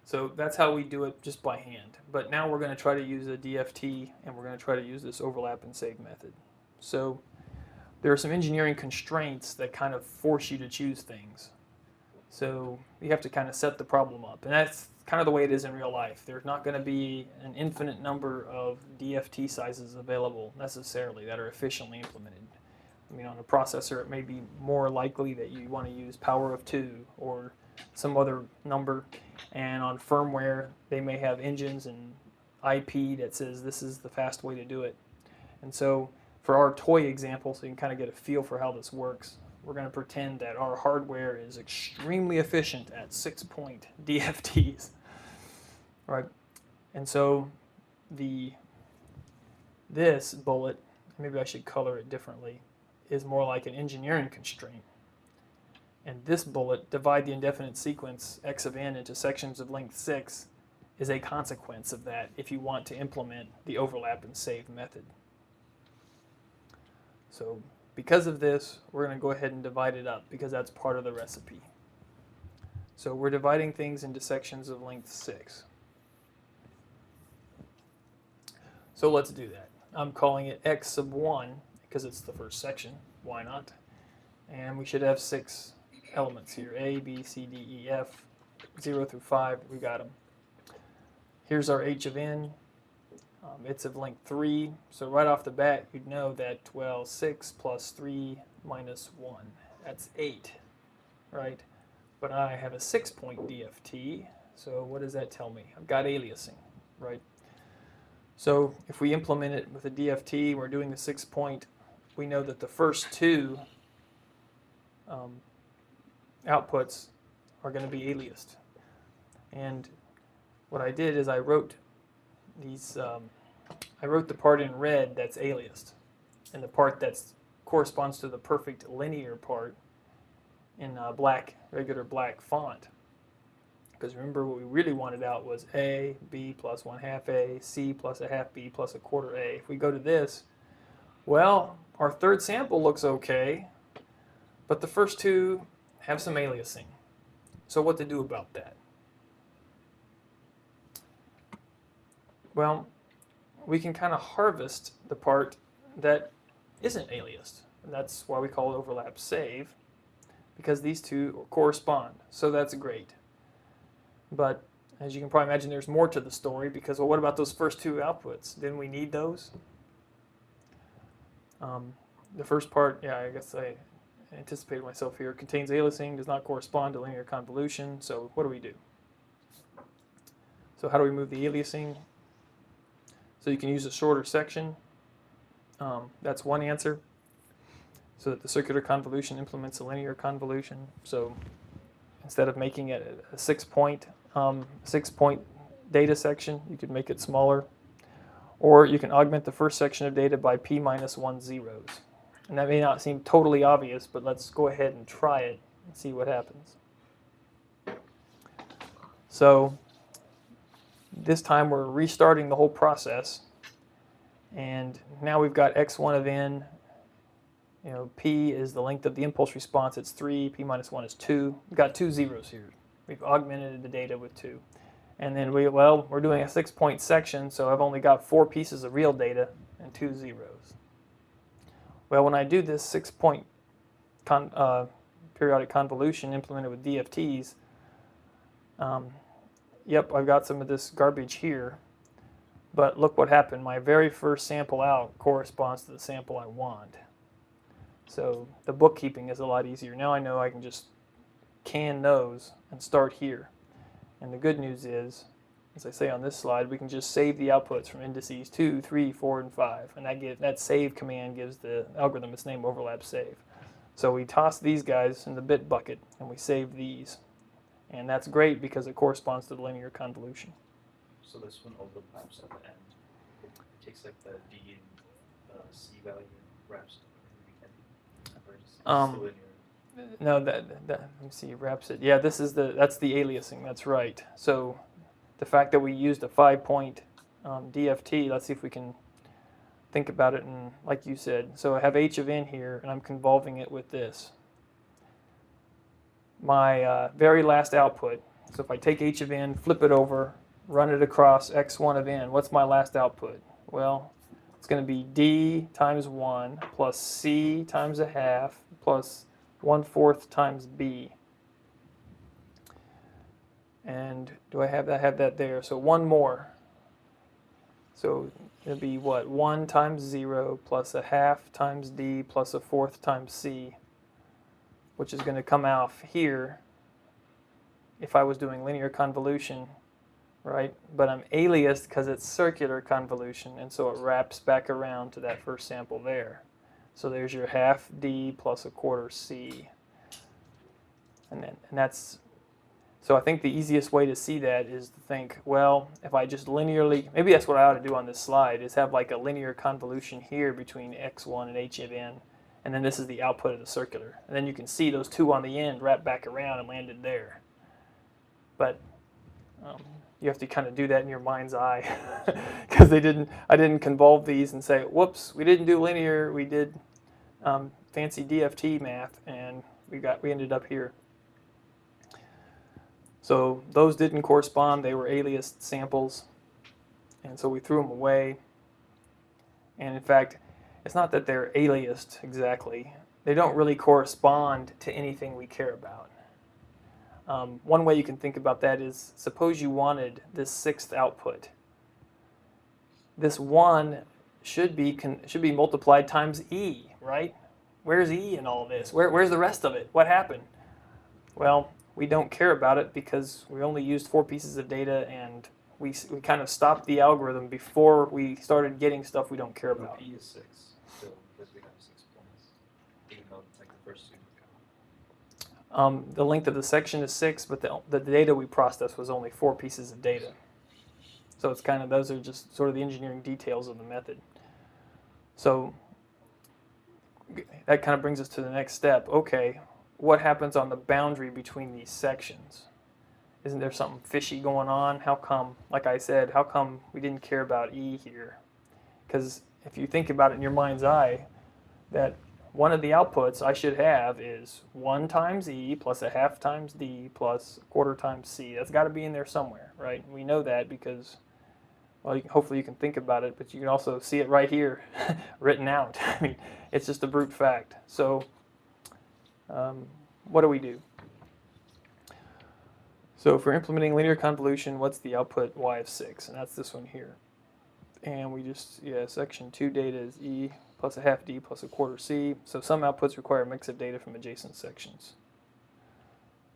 So that's how we do it just by hand. But now we're going to try to use a DFT, and we're going to try to use this overlap and save method. So there are some engineering constraints that kind of force you to choose things. So you have to kind of set the problem up. And that's kind of the way it is in real life. There's not going to be an infinite number of DFT sizes available necessarily that are efficiently implemented. I mean, on a processor, it may be more likely that you want to use power of 2 or some other number. And on firmware, they may have engines and IP that says this is the fast way to do it. And so for our toy example, so you can kind of get a feel for how this works, we're going to pretend that our hardware is extremely efficient at 6-point DFTs, right? And so this bullet, maybe I should color it differently, is more like an engineering constraint. And this bullet, divide the indefinite sequence X of n into sections of length 6, is a consequence of that if you want to implement the overlap and save method. So because of this, we're going to go ahead and divide it up because that's part of the recipe. So we're dividing things into sections of length 6. So let's do that. I'm calling it X sub 1 because it's the first section. Why not? And we should have 6 elements here. A, B, C, D, E, F, 0 through 5. We got them. Here's our H of n. It's of length 3, so right off the bat you'd know that, well, 6 plus 3 minus 1, that's 8, right? But I have a 6-point DFT, so what does that tell me? I've got aliasing, right? So if we implement it with a DFT, we're doing the 6-point, we know that the first two outputs are going to be aliased. And what I did is I wrote these, I wrote the part in red that's aliased, and the part that corresponds to the perfect linear part in black, regular black font. Because remember, what we really wanted out was A, B plus 1/2 A, C plus 1/2 B plus 1/4 A. If we go to this, well, our third sample looks okay, but the first two have some aliasing. So what to do about that? Well, we can kind of harvest the part that isn't aliased. And that's why we call it overlap save, because these two correspond. So that's great. But as you can probably imagine, there's more to the story, because, well, what about those first two outputs? Didn't we need those? The first part, yeah, I guess I anticipated myself here, contains aliasing, does not correspond to linear convolution. So what do we do? So how do we move the aliasing? So you can use a shorter section. That's one answer. So that the circular convolution implements a linear convolution. So instead of making it a 6-point data section, you could make it smaller. Or you can augment the first section of data by p minus 1 zeros. And that may not seem totally obvious, but let's go ahead and try it and see what happens. So this time we're restarting the whole process, and now we've got x1 of n. You know, p is the length of the impulse response, it's 3, p minus 1 is 2. We've got 2 zeros here. We've augmented the data with 2. And then we're doing a 6-point section, so I've only got 4 pieces of real data and 2 zeros. Well, when I do this 6-point periodic convolution implemented with DFTs, yep, I've got some of this garbage here, but look what happened. My very first sample out corresponds to the sample I want. So the bookkeeping is a lot easier. Now I know I can just can those and start here. And the good news is, as I say on this slide, we can just save the outputs from indices 2, 3, 4, and 5. And that save command gives the algorithm its name, overlap save. So we toss these guys in the bit bucket and we save these. And that's great because it corresponds to the linear convolution. So this one overlaps at the end. It takes like the D and C value, wraps it in the end. No, let me see, wraps it. Yeah, that's the aliasing. That's right. So the fact that we used a 5-point DFT, let's see if we can think about it. And like you said, so I have h of n here, and I'm convolving it with this. My very last output. So if I take h of n, flip it over, run it across x1 of n, what's my last output? Well, it's going to be d times 1 plus c times 1/2 plus 1/4 times b. And do I have that? I have that there. So one more. So it'll be what? 1 times 0 plus 1/2 times d plus 1/4 times c, which is going to come out here if I was doing linear convolution, right? But I'm aliased because it's circular convolution, and so it wraps back around to that first sample there. So there's your 1/2 d plus 1/4 c. And that's, so I think the easiest way to see that is to think, well, if I just linearly, maybe that's what I ought to do on this slide, is have like a linear convolution here between x1 and h of n, and then this is the output of the circular. And then you can see those two on the end wrap back around and landed there. But you have to kind of do that in your mind's eye, because I didn't convolve these and say, whoops, we didn't do linear, we did fancy DFT math, and we ended up here. So those didn't correspond, they were aliased samples, and so we threw them away. And in fact, it's not that they're aliased exactly, they don't really correspond to anything we care about. One way you can think about that is, suppose you wanted this 6th output, this 1 should be multiplied times e, right? Where's e in all this? Where's the rest of it? What happened? Well, we don't care about it because we only used 4 pieces of data, and we kind of stopped the algorithm before we started getting stuff we don't care No, about. P is 6 still because we have 6 points, even though like the first 2 count. The length of the section is 6, but the data we processed was only 4 pieces of data. So it's kind of, those are just sort of the engineering details of the method. So that kind of brings us to the next step. Okay, what happens on the boundary between these sections? Isn't there something fishy going on? How come, like I said, how come we didn't care about E here? Because if you think about it in your mind's eye, that one of the outputs I should have is 1 times E plus a half times D plus a quarter times C. That's got to be in there somewhere, right? We know that because, well, hopefully you can think about it, but you can also see it right here written out. I mean, it's just a brute fact. So what do we do? So if we're implementing linear convolution, what's the output y of 6? And that's this one here. And we just, section 2 data is E plus a half D plus a quarter C. So some outputs require a mix of data from adjacent sections.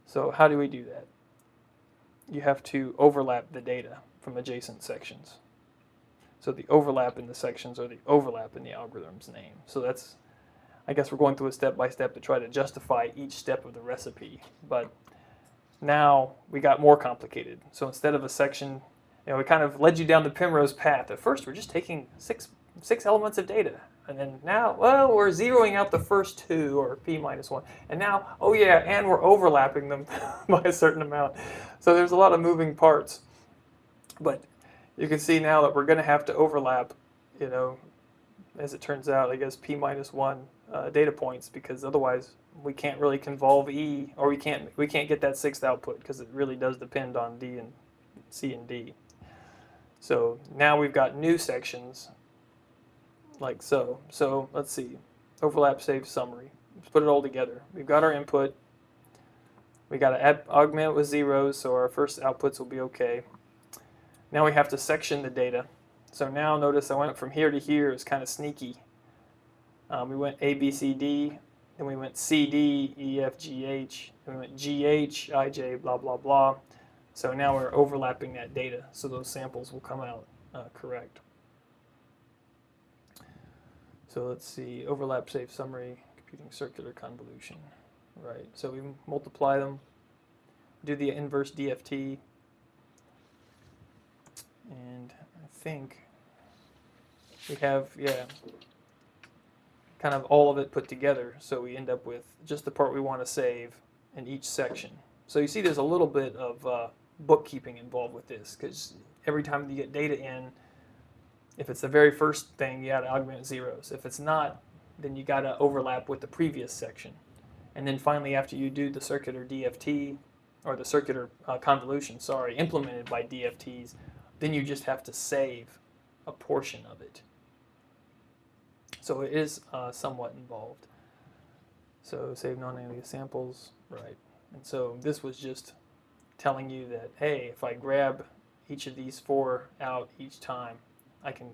So how do we do that? You have to overlap the data from adjacent sections. So the overlap in the sections or the overlap in the algorithm's name. So that's, I guess we're going through a step-by-step to try to justify each step of the recipe. But now we got more complicated. So instead of a section, we kind of led you down the Primrose path. At first, we're just taking six elements of data. And then now, well, we're zeroing out the first 2, or p minus 1. And now, oh yeah, and we're overlapping them by a certain amount. So there's a lot of moving parts. But you can see now that we're going to have to overlap, as it turns out, I guess p minus 1 data points, because otherwise we can't really convolve E, or we can't get that 6th output, because it really does depend on D and C and D. So now we've got new sections like so. So let's see, overlap, save, summary. Let's put it all together. We've got our input. We got to augment with zeros, so our first outputs will be okay. Now we have to section the data. So now notice I went from here to here. It's kind of sneaky. We went A, B, C, D. Then we went C, D, E, F, G, H. Then we went G, H, I, J, blah, blah, blah. So now we're overlapping that data, so those samples will come out correct. So let's see, overlap, save, summary, computing circular convolution. Right, so we multiply them, do the inverse DFT, and I think we have, kind of all of it put together, so we end up with just the part we want to save in each section. So you see there's a little bit of bookkeeping involved with this, because every time you get data in, if it's the very first thing, you got to augment zeros. If it's not, then you got to overlap with the previous section. And then finally, after you do the circular DFT, or the circular convolution, implemented by DFTs, then you just have to save a portion of it. So it is somewhat involved. So save non-alias samples, right. And so this was just telling you that, hey, if I grab each of these 4 out each time, I can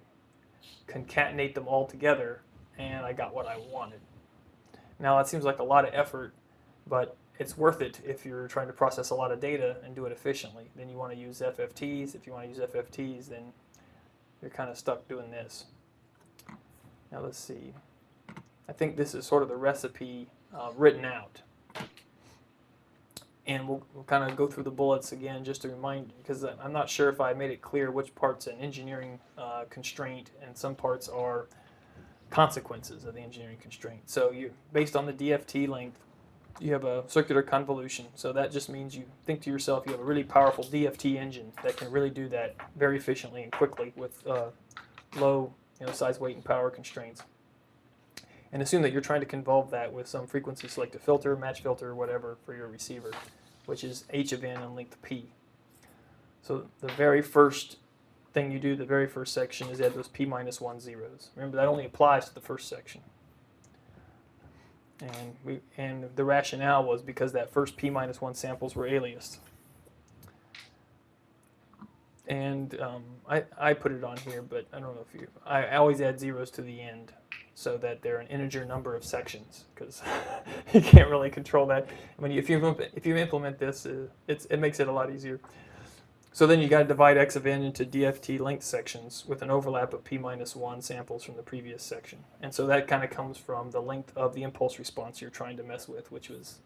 concatenate them all together, and I got what I wanted. Now, that seems like a lot of effort, but it's worth it if you're trying to process a lot of data and do it efficiently. Then you want to use FFTs. If you want to use FFTs, then you're kind of stuck doing this. Now, let's see. I think this is sort of the recipe written out. And we'll kind of go through the bullets again just to remind you, because I'm not sure if I made it clear which part's an engineering constraint and some parts are consequences of the engineering constraint. So you, based on the DFT length, you have a circular convolution. So that just means you think to yourself you have a really powerful DFT engine that can really do that very efficiently and quickly with low size, weight, and power constraints. And assume that you're trying to convolve that with some frequency selective filter, match filter, or whatever for your receiver, which is h of n and length p. So the very first thing you do, the very first section, is add those p minus 1 zeros. Remember, that only applies to the first section. And the rationale was because that first p minus 1 samples were aliased. And I put it on here, but I don't know if you. I always add zeros to the end so that they're an integer number of sections, because you can't really control that. If you implement this, it makes it a lot easier. So then you got to divide x of n into DFT length sections with an overlap of p minus 1 samples from the previous section. And so that kind of comes from the length of the impulse response you're trying to mess with, which was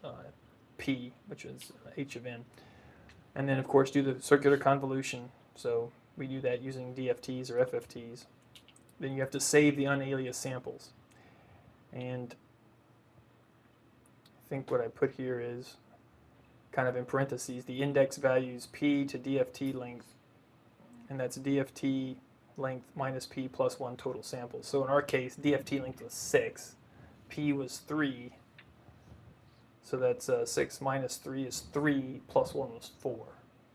p, which is h of n. And then, of course, do the circular convolution. So we do that using DFTs or FFTs. Then you have to save the unaliased samples. And I think what I put here is kind of in parentheses, the index values p to DFT length, and that's DFT length minus p plus 1 total samples. So in our case, DFT length was 6, p was 3, so that's 6 minus 3 is 3, plus 1 was 4,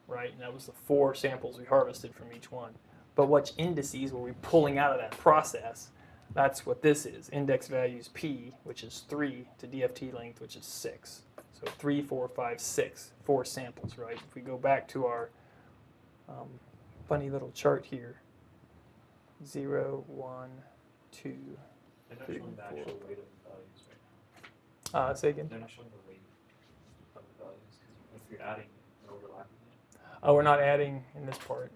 right? And that was the 4 samples we harvested from each one. But which indices were we pulling out of that process? That's what this is. Index values p, which is 3, to DFT length, which is 6. So 3, 4, 5, 6, 4 samples, right? If we go back to our funny little chart here, 0, 1, 2, They're not 3, showing the 4. actual weight of the values right now. Say again? They're not showing the weight of the values, because if you're adding and overlapping it. Oh, we're not adding in this part.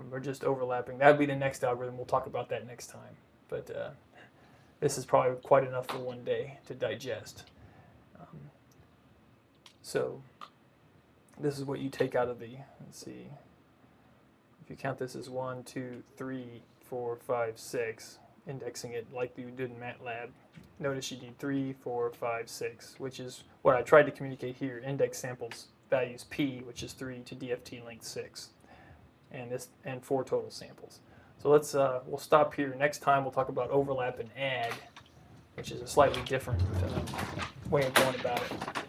We're just overlapping. That would be the next algorithm. We'll talk about that next time. But this is probably quite enough for one day to digest. So this is what you take out of the, let's see, if you count this as 1, 2, 3, 4, 5, 6, indexing it like you did in MATLAB, notice you need 3, 4, 5, 6, which is what I tried to communicate here. Index samples values p, which is 3, to DFT length 6, and 4 total samples. So let's we'll stop here. Next time we'll talk about overlap and add, which is a slightly different way of going about it.